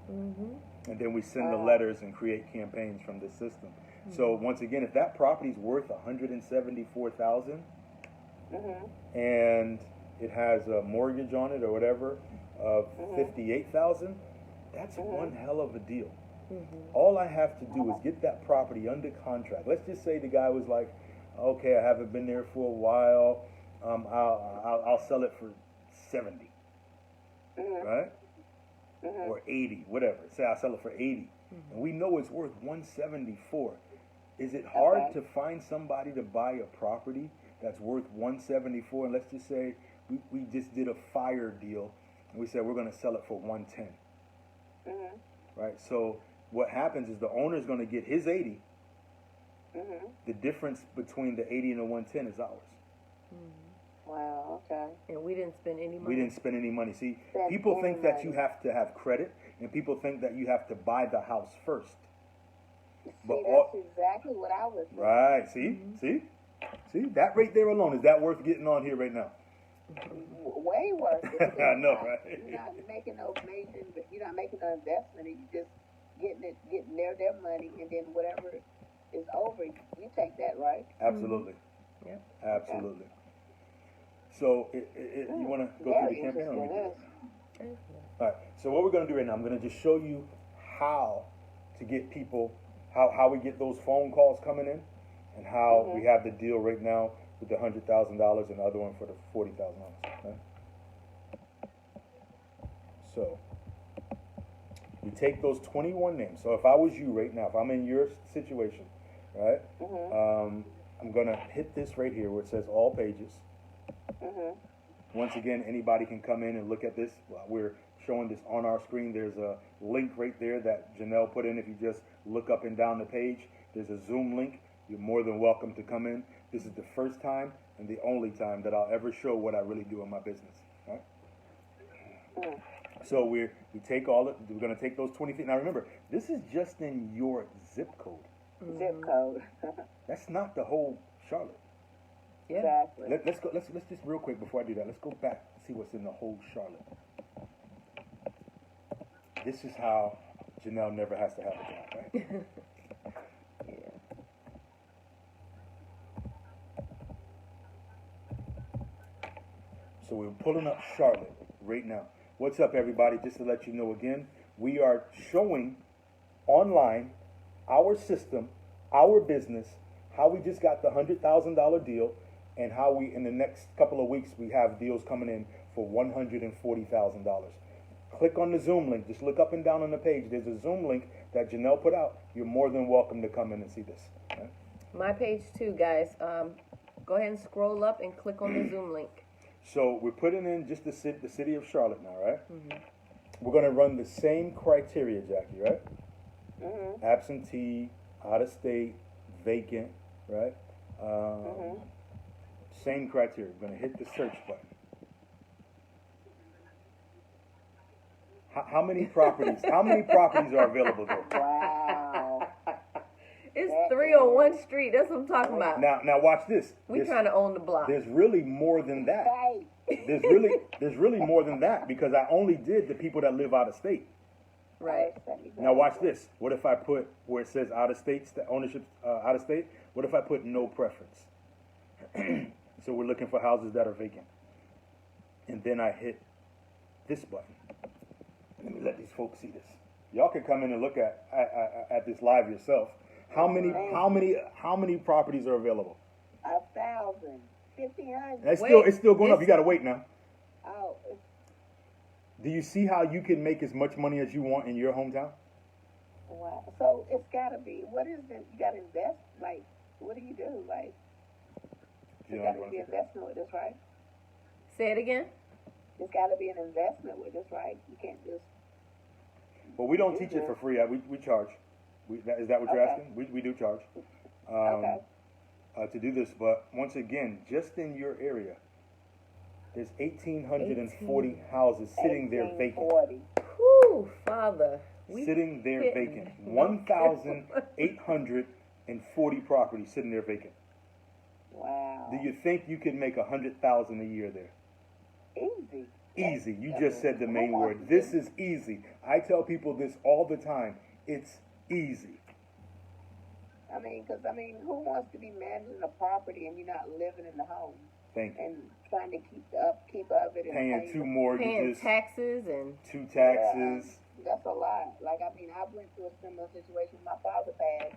And then we send the letters and create campaigns from this system. So once again, if that property is worth $174,000 and it has a mortgage on it or whatever of $58,000, that's one hell of a deal. All I have to do is get that property under contract. Let's just say the guy was like, okay, I haven't been there for a while. I'll sell it for 70, right? Or 80, whatever. Say I'll sell it for 80, and we know it's worth 174. Is it hard to find somebody to buy a property that's worth 174? And let's just say we just did a fire deal, and we said we're going to sell it for 110. Right? So what happens is the owner's going to get his 80. The difference between the 80 and the 110 is ours. Wow, okay. And we didn't spend any money. We didn't spend any money. See, people think that you have to have credit, and people think that you have to buy the house first. But that's exactly what I was saying. Right, see? That right there alone, is that worth getting on here right now? Way worth it. I know, right? You're not making no major, you're not making no investment, and you just getting their money, and then whatever is over, you take that, right? Absolutely. Yeah. Absolutely. So, you want to go through the campaign? All right. So what we're going to do right now, I'm going to just show you how to get people, how we get those phone calls coming in, and how we have the deal right now with the $100,000 and the other one for the $40,000. Okay? So We take those 21 names. So if I was you right now, if I'm in your situation, right? I'm gonna hit this right here where it says all pages. Once again, anybody can come in and look at this. We're showing this on our screen. There's a link right there that Janelle put in. If you just look up and down the page, there's a Zoom link. You're more than welcome to come in. This is the first time and the only time that I'll ever show what I really do in my business. Right? So we take all it. We're gonna take those 20 feet. Now remember, this is just in your zip code. Zip code. That's not the whole Charlotte. Yeah. Exactly. Let's go. Let's just real quick before I do that. Let's go back and see what's in the whole Charlotte. This is how Janelle never has to have a job, right? So we're pulling up Charlotte right now. What's up, everybody? Just to let you know again, we are showing online our system, our business, how we just got the $100,000 deal, and how we, in the next couple of weeks, we have deals coming in for $140,000. Click on the Zoom link. Just look up and down on the page. There's a Zoom link that Janelle put out. You're more than welcome to come in and see this. Right? My page too, guys. Go ahead and scroll up and click on the Zoom link. So we're putting in just the city of Charlotte now, right? We're going to run the same criteria, Jackie, right? Absentee, out of state, vacant, right? Same criteria. We're going to hit the search button. How many properties? How many properties are available there? Wow. It's 301 Street. That's what I'm talking about. Now watch this. We're trying to own the block. There's really more than that. Right. There's really more than that because I only did the people that live out of state. Right. Now watch this. What if I put where it says out of state ownership out of state? What if I put no preference? So we're looking for houses that are vacant, and then I hit this button. Let me let these folks see this. Y'all can come in and look at this live yourself. How many properties are available? 1,000, 1,500. It's still going up. You gotta wait now. Oh, Do you see how you can make as much money as you want in your hometown? wow. So it's gotta be. What is it? You gotta invest. Like, what do you do? Like, You there's know, gotta be investment with this, right? Say it again. There's gotta be an investment with this, right? You can't just. But we don't teach it for free. We charge. Is that what you're Okay. asking? We do charge Okay. to do this. But once again, just in your area, there's 1,840 houses sitting there vacant. 1840. Whew, Father. Sitting there hitting. vacant. 1,840 properties sitting there vacant. Wow. Do you think you could make 100,000 a year there? Easy. Easy. You just said the main word. This is easy. I tell people this all the time. It's easy. I mean, who wants to be managing a property and you're not living in the home Thank you. and trying to keep the upkeep of it and Paying paying 2 the- Paying mortgages, taxes and 2 taxes. That's a lot. Like, I mean, I went through a similar situation my father had.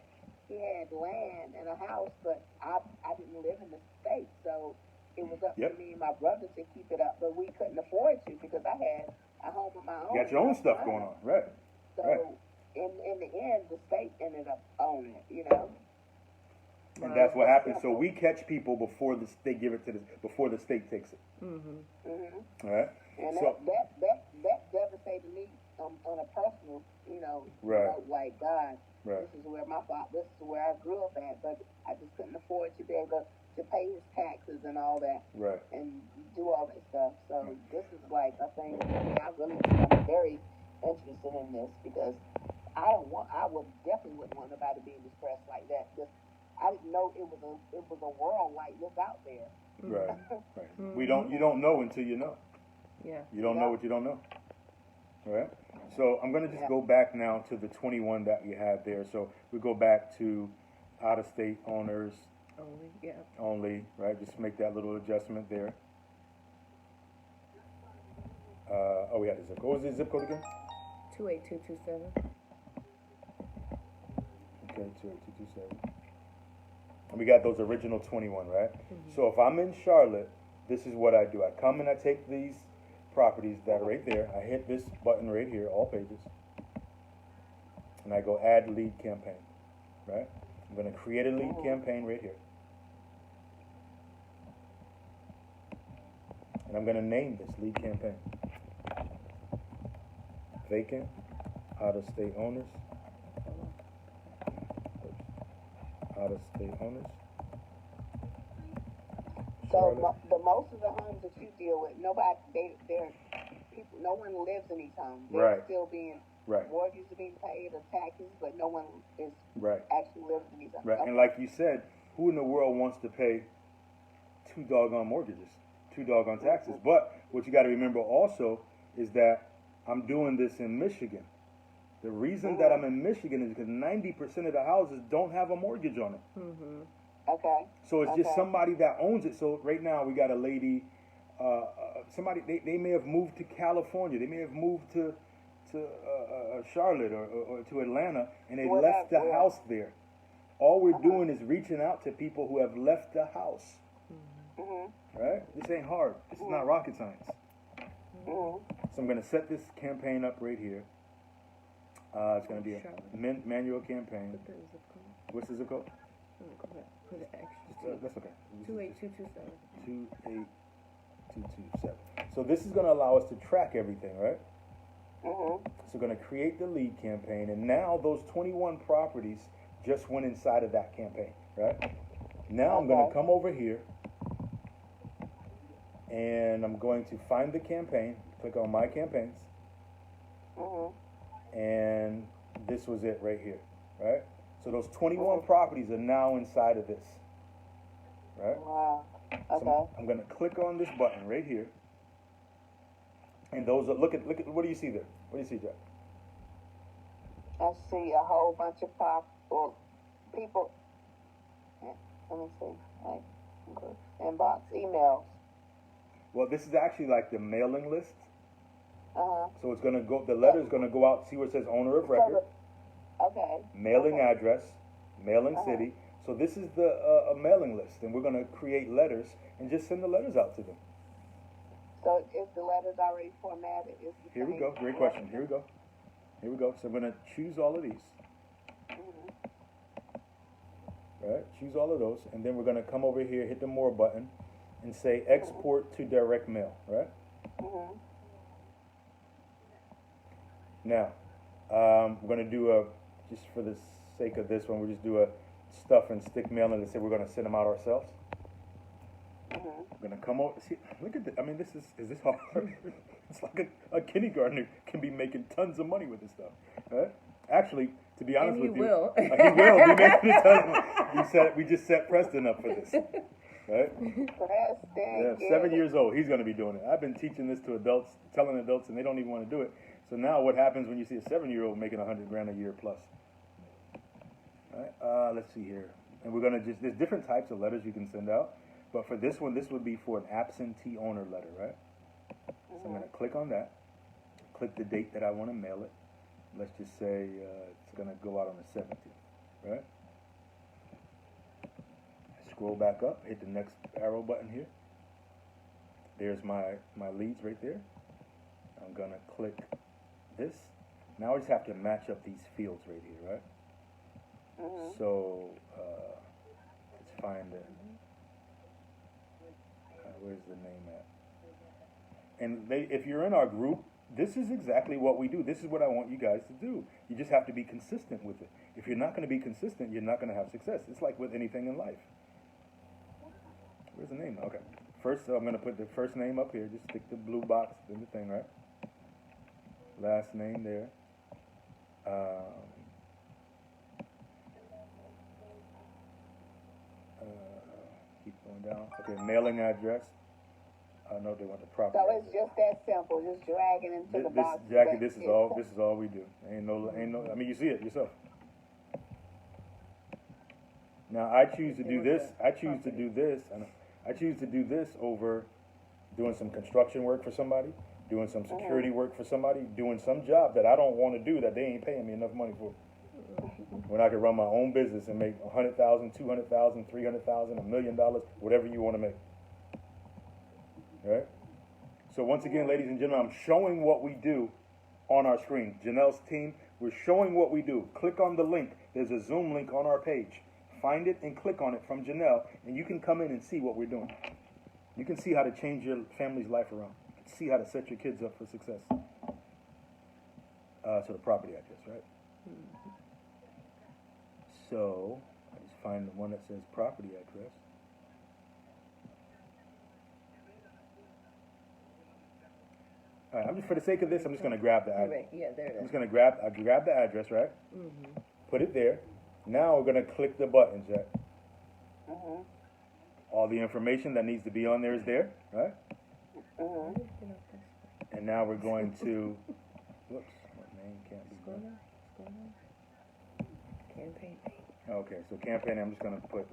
He had land and a house, but I didn't live in the state, so it was up Yep. to me and my brother to keep it up, but we couldn't afford to because I had a home of my own. You got your own stuff going on, right? So right. in the end, the state ended up owning it, you know. And that's what happens. So we catch people before they give it to before the state takes it. Mhm. All right. And So that devastated me on a personal, Right. like, God, right. this is where this is where I grew up at, but I just couldn't afford to be able to pay his taxes and all that Right. and do all that stuff. So this is like a thing. I really become very interested in this because I would definitely wouldn't want nobody being depressed like that. Just I didn't know it was a world like this out there. Right. Right. You don't know until you know. yeah. You don't know what you don't know. All right. So I'm going to just go back now to the 21 that we had there. So we go back to out-of-state owners Only, yeah. only, right? Just make that little adjustment there. We had the zip code. What was the zip code again? 28227. Okay, 28227. And we got those original 21, right? So if I'm in Charlotte, this is what I do. I come and I take these properties that are right there. I hit this button right here, all pages. and I go add lead campaign, right? I'm going to create a lead campaign right here. And I'm going to name this lead campaign. Vacant, out-of-state owners. Out-of-state owners. So Charlotte. the most of the homes that you deal with, they're people. No one lives in these homes. They're Right. still being Right. mortgages are being paid or taxes, but no one is Right. actually living in these homes. Right. Okay. And like you said, who in the world wants to pay two doggone mortgages, two doggone taxes? But what you got to remember also is that I'm doing this in Michigan. The reason that I'm in Michigan is because 90% of the houses don't have a mortgage on it. Okay. So it's just Okay. somebody that owns it. So right now we got a lady, somebody, they may have moved to California. They may have moved to Charlotte or to Atlanta, and they left the Whatever. house there. All we're doing is reaching out to people who have left the house. Right? This ain't hard. This is not rocket science. So I'm going to set this campaign up right here. It's going to be a manual campaign. What's the zip code? That's okay. 28227. 28227. So this is going to allow us to track everything, right? So we're going to create the lead campaign, and now those 21 properties just went inside of that campaign, right? Now I'm going to come over here, and I'm going to find the campaign, click on My Campaigns, and this was it right here, right? So those 21 properties are now inside of this, right? Wow. So Okay. I'm going to click on this button right here, and those are, look at, what do you see there? What do you see, Jack? I see a whole bunch of people. Let me see. Like, okay. Inbox, emails. Well, this is actually like the mailing list. So So it's going to go, the letter's going to go out, see where it says owner of record, okay. mailing Okay. address, mailing city. So this is the a mailing list, and we're going to create letters and just send the letters out to them. So is the letters already formatted? Is the Here we same go. Great question. Here we go. Here we go. So I'm going to choose all of these. Right? Choose all of those, and then we're going to come over here, hit the more button, and say export to direct mail. Right? Now, we're going to do a, just for the sake of this one, we'll just do a stuff and stick mailing and say we're going to send them out ourselves. We're going to come over, see, look at this, I mean, is this hard? It's like a kindergartner can be making tons of money with this stuff, right? Actually, to be honest And he with you, will. He will be making a ton of money. We just set Preston up for this, right? Yeah, 7 years old, he's going to be doing it. I've been teaching this to adults, telling adults, and they don't even want to do it. So now what happens when you see a 7-year-old making $100,000 a year plus? All right, let's see here. And we're going to just, there's different types of letters you can send out. But for this one, this would be for an absentee owner letter, right? So I'm going to click on that. Click the date that I want to mail it. Let's just say it's going to go out on the 17th, right? Scroll back up, hit the next arrow button here. There's my leads right there. I'm going to click this. Now I just have to match up these fields right here, right? So let's find it. Where's the name at? And if you're in our group, this is exactly what we do. This is what I want you guys to do. You just have to be consistent with it. If you're not going to be consistent, you're not going to have success. It's like with anything in life. Where's the name? Okay. First, I'm going to put the first name up here. Just stick the blue box in the thing, right? Last name there. Keep going down. Okay, mailing address. No, they want the property. So it's just that simple, just dragging into the box. Jackie, this is all we do. Ain't no. I mean, you see it yourself. Now I choose to do this. I choose to do this, and I choose to do this over doing some construction work for somebody, doing some security work for somebody, doing some job that I don't want to do that they ain't paying me enough money for. When I can run my own business and make $100,000, $200,000, $300,000, $1 million, whatever you want to make. Right? So once again, ladies and gentlemen, I'm showing what we do on our screen. Janelle's team, We're showing what we do. Click on the link. There's a Zoom link on our page. Find it and click on it from Janelle, and you can come in and see what we're doing. You can see how to change your family's life around. You can see how to set your kids up for success. So the property address, right? So I just find the one that says property address. All right, I'm just, for the sake of this, I'm just going to grab the address. Right. Yeah, there it I'm is. just going to grab the address, right? Mm-hmm. Put it there. Now we're going to click the buttons, Jack. Mhm. All the information that needs to be on there is there, right? Mhm. And now we're going to, whoops, what name can't be Scroll done. down. Scroll down. Campaign. Okay, so campaign, I'm just going to put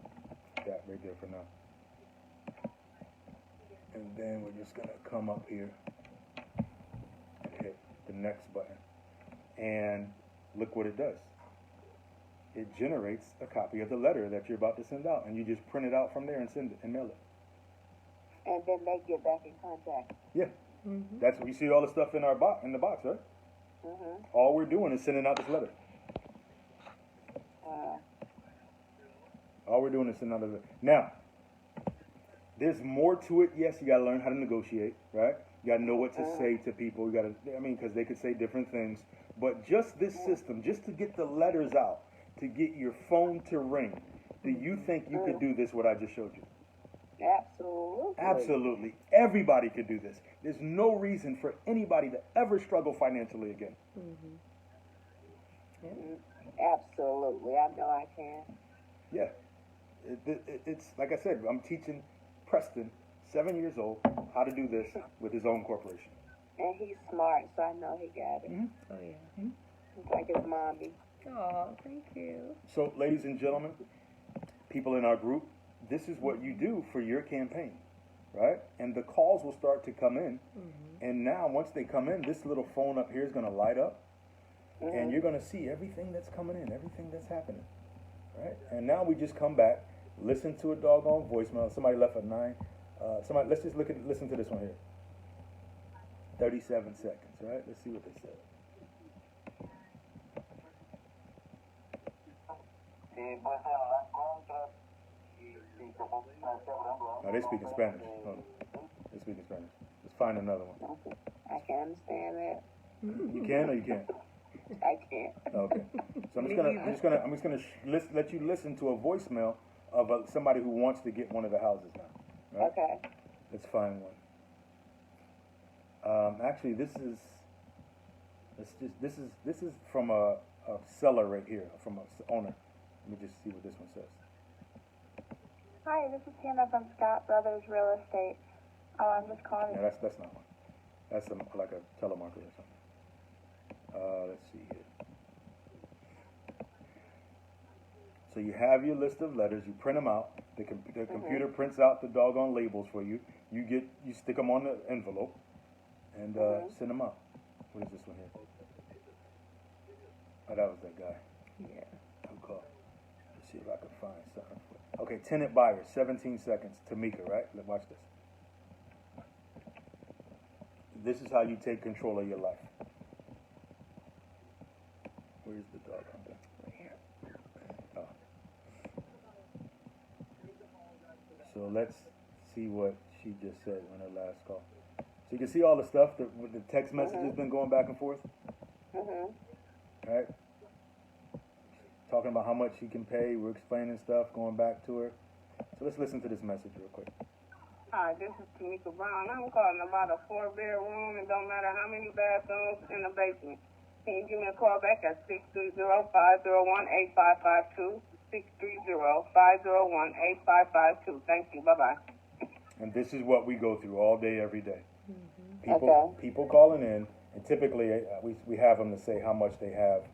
that right there for now. And then we're just going to come up here and hit the next button. And look what it does. It generates a copy of the letter that you're about to send out, and you just print it out from there and send it and mail it. And then they get back in contact. Yeah, Mm-hmm. that's what you see all the stuff in our in the box, right? Mhm. All we're doing is sending out this letter. All we're doing is sending out the letter. Now, there's more to it. Yes, you got to learn how to negotiate, right? You got to know what to say to people. You got to, I mean, because they could say different things. But just this system, just to get the letters out, to get your phone to ring, do you think you could do this, what I just showed you? Absolutely. Absolutely. Everybody could do this. There's no reason for anybody to ever struggle financially again. Absolutely. I know I can. Yeah. It's like I said, I'm teaching Preston, 7 years old, how to do this with his own corporation. And he's smart, so I know he got it. Oh yeah. He's like his mommy. Oh, thank you. So, ladies and gentlemen, people in our group, this is what you do for your campaign, right? And the calls will start to come in. And now, once they come in, this little phone up here is going to light up. And you're going to see everything that's coming in, everything that's happening, right? And now we just come back, listen to a doggone voicemail. Somebody left a 9. Let's just listen to this one here. 37 seconds, right? Let's see what they said. No, they speak in Spanish. Hold on. They speak in Spanish. Let's find another one. I can understand that. You can or you can't? I can't. Okay. So I'm just gonna let you listen to a voicemail of somebody who wants to get one of the houses now. Right? Okay. Let's find one. Actually, this is from a seller right here, from a owner. Let me just see what this one says. Hi, this is Hannah from Scott Brothers Real Estate. I'm just calling. Yeah, that's not one. That's like a telemarketer or something. Let's see here. So you have your list of letters. You print them out. The computer prints out the doggone labels for you. You stick them on the envelope and send them out. What is this one here? Oh, that was that guy. Yeah. Who called? Let's see if I can find something. Okay, tenant buyer, 17 seconds. Tamika, right? Let's watch this. This is how you take control of your life. Where's the dog? Right here. Oh. So let's see what she just said on her last call. So you can see all the stuff that with the text messages been going back and forth. Right? Talking about how much she can pay. We're explaining stuff, going back to her. So let's listen to this message real quick. Hi, this is Tamika Brown. I'm calling about a 4-bedroom. It don't matter how many bathrooms in the basement. Can you give me a call back at 630-501-8552? 630-501-8552. Thank you. Bye-bye. And this is what we go through all day, every day. Okay. People calling in, and typically we have them to say how much they have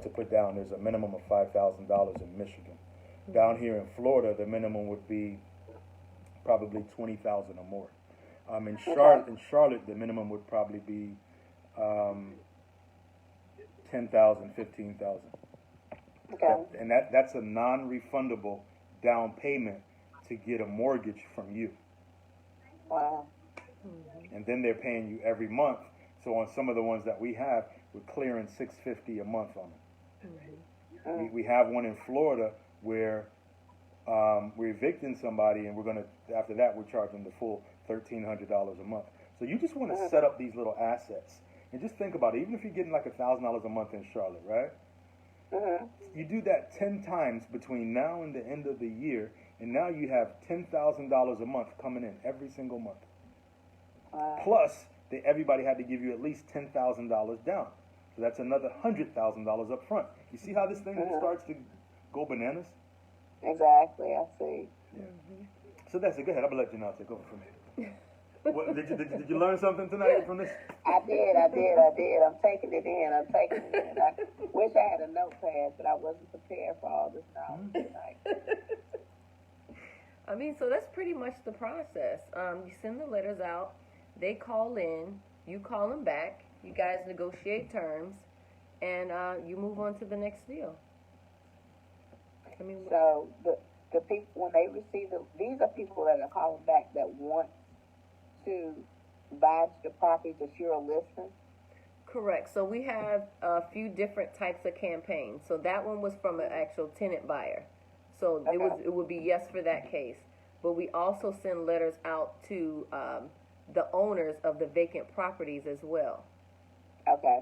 to put down. There's a minimum of $5,000 in Michigan. Down here in Florida, the minimum would be probably $20,000 or more. In Charlotte, the minimum would probably be $10,000, $15,000. Okay. And that's a non-refundable down payment to get a mortgage from you. Wow. And then they're paying you every month. So on some of the ones that we have, we're clearing $650 a month on them. We have one in Florida where we're evicting somebody, and after that we're charging the full $1,300 a month. So you just want to set up these little assets and just think about it. Even if you're getting like $1,000 a month in Charlotte, right? You do that 10 times between now and the end of the year, and now you have $10,000 a month coming in every single month. Plus, everybody had to give you at least $10,000 down. So that's another $100,000 up front. You see how this thing starts to go bananas? Exactly, I see. Yeah. So that's it. Go ahead. I'm gonna let Janelle take over from here. What, did you learn something tonight from this? I did. I'm taking it in. I wish I had a notepad, but I wasn't prepared for all this knowledge tonight. I mean, so that's pretty much the process. You send the letters out, they call in, you call them back, you guys negotiate terms, and you move on to the next deal. I mean, so the people, when they receive these are people that are calling back that want to buy the property that you're listing. correct. So we have a few different types of campaigns. So that one was from an actual tenant buyer. So it would be yes for that case. But we also send letters out to the owners of the vacant properties as well. Okay.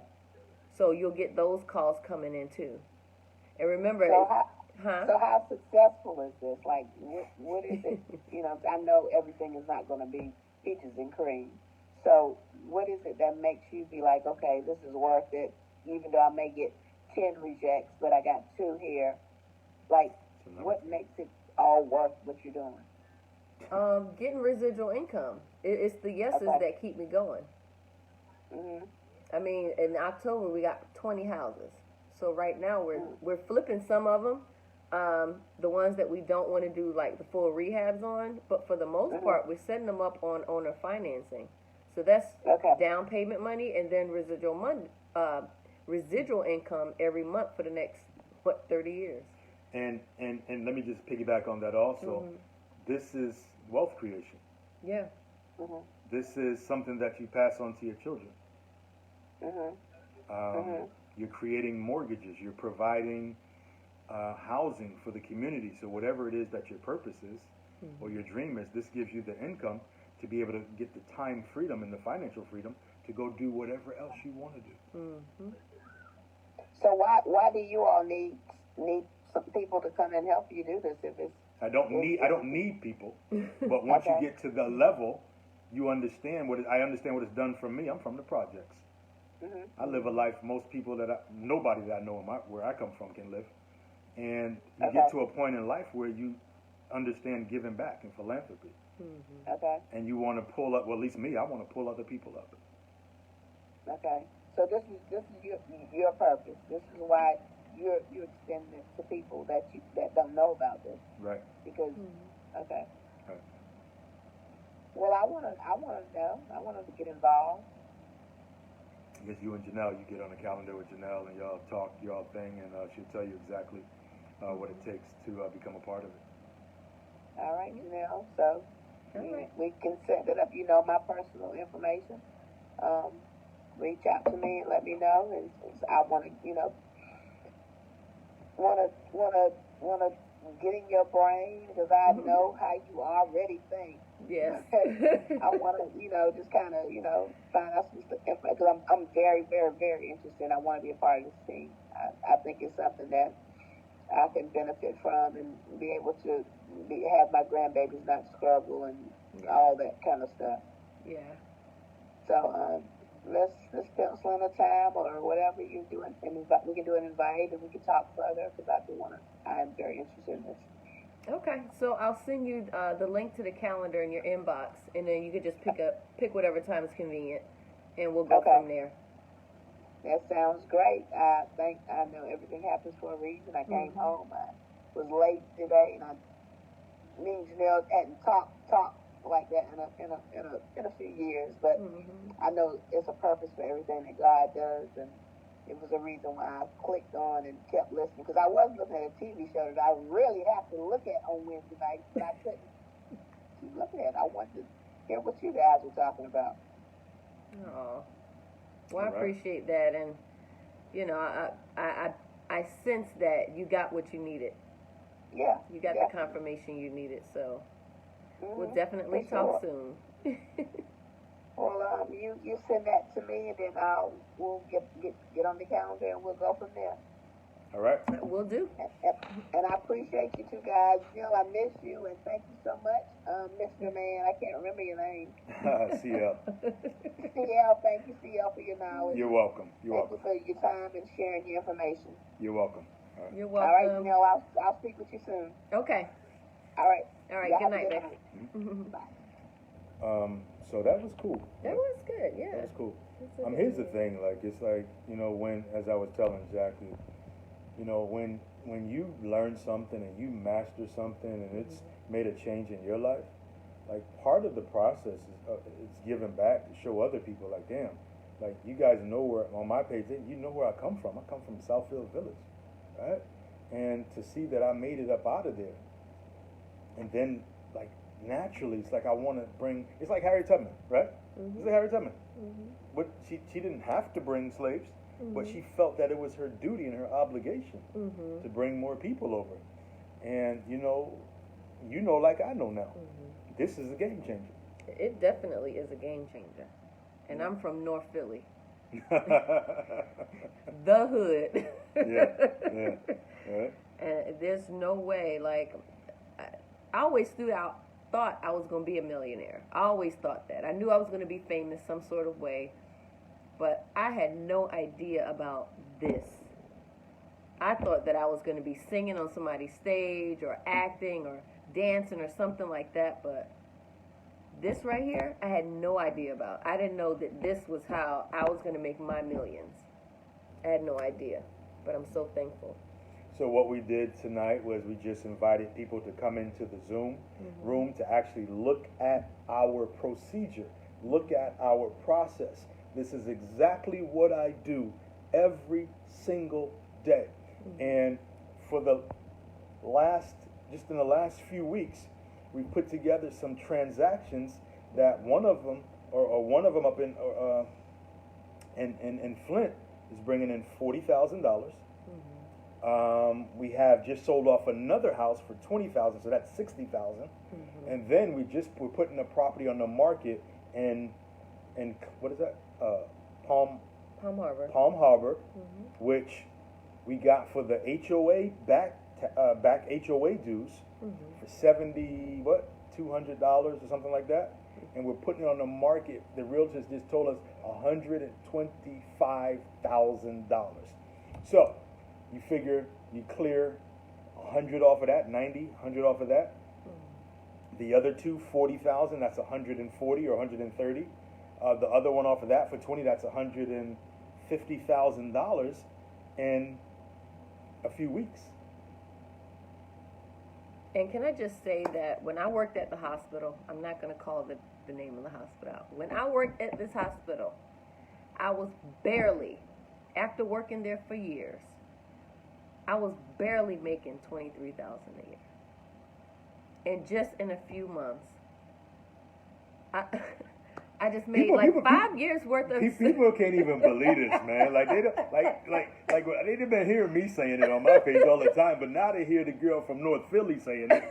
So you'll get those calls coming in too. And remember, so how successful is this? Like, what is it? You know, I know everything is not going to be peaches and cream. So what is it that makes you be like, okay, this is worth it, even though I may get 10 rejects, but I got 2 here? Like, what makes it all worth what you're doing? Getting residual income. It's the yeses that keep me going. Mm-hmm. I mean, in October we got 20 houses. So right now we're flipping some of them. The ones that we don't want to do like the full rehabs on, but for the most part we're setting them up on owner financing. So that's down payment money and then residual income every month for the next 30 years. And let me just piggyback on that also. This is wealth creation. Yeah. This is something that you pass on to your children. You're creating mortgages. You're providing housing for the community. So whatever it is that your purpose is or your dream is, this gives you the income to be able to get the time freedom and the financial freedom to go do whatever else you want to do. So why do you all need some people to come and help you do this? If it's I don't need people, but once you get to the level, you understand I understand what it's done for me. I'm from the projects. I live a life most people nobody that I know where I come from can live. And you get to a point in life where you understand giving back and philanthropy. And you want to pull up, well, at least me, I want to pull other people up. Okay. So this is your purpose. This is why you extend this to people that don't know about this. Right. Because Right. Well, I want to know. I want to get involved. I guess you and Janelle, you get on the calendar with Janelle and y'all talk y'all thing, and she'll tell you exactly what it takes to become a part of it. All right, Janelle. So we can set it up. You know my personal information. Reach out to me and let me know. And I want to, want to get in your brain because I know how you already think. Yes. I want to, just kind of, find out some stuff because I'm very, very, very interested. I want to be a part of this team. I think it's something that I can benefit from and be able to have my grandbabies not struggle and all that kind of stuff. Yeah. So let's pencil in a time or whatever you're doing, and we can do an invite and we can talk further because I am very interested in this. Okay, so I'll send you the link to the calendar in your inbox, and then you could just pick whatever time is convenient, and we'll go from there. That sounds great. I know everything happens for a reason. I came home. I was late today, and me and Janelle hadn't talked like that in a few years. But I know it's a purpose for everything that God does, and it was a reason why I clicked on and kept listening because I was looking at a TV show that I really have to look at on Wednesday night, but I couldn't keep looking at it. I wanted to hear what you guys were talking about. Oh, well, I appreciate that, and you know, I sense that you got what you needed. Yeah. You got yeah. the confirmation you needed. So we'll Mhm, definitely for talk sure. soon. Well, you send that to me, and then we'll get on the calendar, and we'll go from there. All right. We'll do. And I appreciate you two guys. Jill, I miss you, and thank you so much, Mr. Man. I can't remember your name. CL. CL, thank you, CL, for your knowledge. You're welcome. You're Thank welcome. you for your time and sharing your information. You're welcome. All right. You're All right, welcome. Jill, I'll speak with you soon. Okay. All right. All right. Y'all Good have a night, babe. night. Bye. So that was cool. That was good. Yeah. That was cool. That's a good Here's the idea. thing, like, it's like, you know, when, as I was telling Jackie, you know, when you learn something and you master something and it's made a change in your life, like, part of the process is giving back to show other people, like, damn, like, you guys know where, on my page, you know where I come from. I come from Southfield Village, right? And to see that I made it up out of there, and then, like, naturally, it's like I want to bring, it's like Harriet Tubman, right? It's like Harriet Tubman. But she didn't have to bring slaves, but she felt that it was her duty and her obligation to bring more people over. And, you know, like I know now, this is a game changer. It definitely is a game changer. And I'm from North Philly, the hood. yeah. Right? And there's no way, like, I always thought I was going to be a millionaire. I always thought that. I knew I was going to be famous some sort of way, but I had no idea about this. I thought that I was going to be singing on somebody's stage or acting or dancing or something like that, but this right here, I had no idea about. I didn't know that this was how I was going to make my millions. I had no idea, but I'm so thankful. So what we did tonight was we just invited people to come into the Zoom room to actually look at our procedure, look at our process. This is exactly what I do every single day. And for just in the last few weeks, we put together some transactions that one of them up in Flint is bringing in $40,000. We have just sold off another house for $20,000, so that's $60,000. And then we're putting a property on the market in what is that? Palm Harbor, which we got for the HOA back HOA dues for $200 or something like that. And we're putting it on the market. The realtors just told us $125,000. So you figure you clear 100 off of that, 90, 100 off of that. The other two, 40,000, that's 140 or 130. The other one off of that for 20, that's $150,000 in a few weeks. And can I just say that when I worked at the hospital, I'm not going to call the name of the hospital out. When I worked at this hospital, I was barely, after working there for years, I was barely making $23,000 a year. And just in a few months, I just made People- 5 years worth of. People can't even believe this, man. Like they don't, like they've been hearing me saying it on my page all the time, but now they hear the girl from North Philly saying it.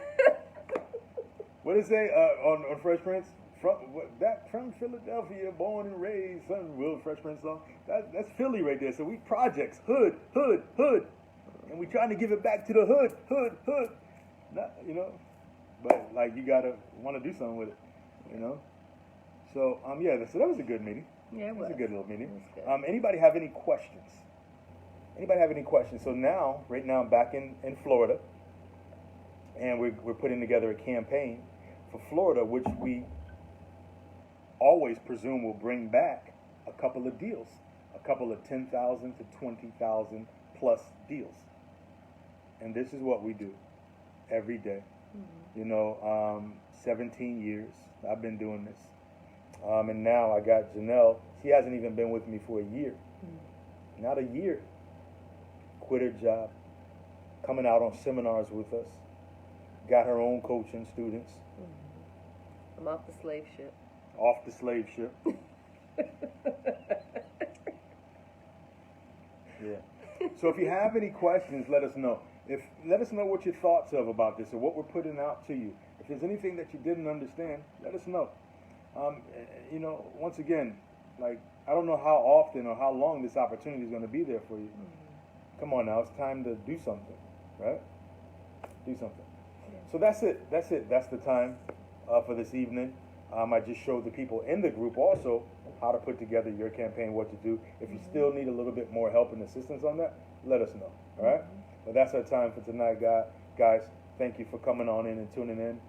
What did it say on Fresh Prince? From Philadelphia, born and raised, son, Will Fresh Prince song. That's Philly right there. So we projects, hood, and we trying to give it back to the hood. Not, you know, but like you gotta want to do something with it, you know. So so that was a good meeting. Yeah, it was a good little meeting. It was good. Anybody have any questions? So now, right now, I'm back in Florida, and we're putting together a campaign for Florida, which we always presume will bring back a couple of deals, a couple of 10,000 to 20,000 plus deals. And this is what we do every day. You know, 17 years I've been doing this. And now I got Janelle. She hasn't even been with me for a year. Not a year. Quit her job. Coming out on seminars with us. Got her own coaching students. I'm off the slave ship. Off the slave ship. Yeah. So if you have any questions, let us know. Let us know what your thoughts of about this or what we're putting out to you. If there's anything that you didn't understand, let us know. You know, once again, like, I don't know how often or how long this opportunity is going to be there for you. Come on now, it's time to do something, right? Do something. So that's it. That's the time for this evening. I just showed the people in the group also how to put together your campaign, what to do. If you still need a little bit more help and assistance on that, let us know, all right? But that's our time for tonight, guys. Thank you for coming on in and tuning in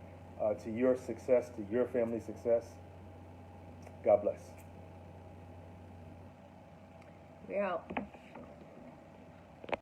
to your success, to your family's success. God bless. We're out.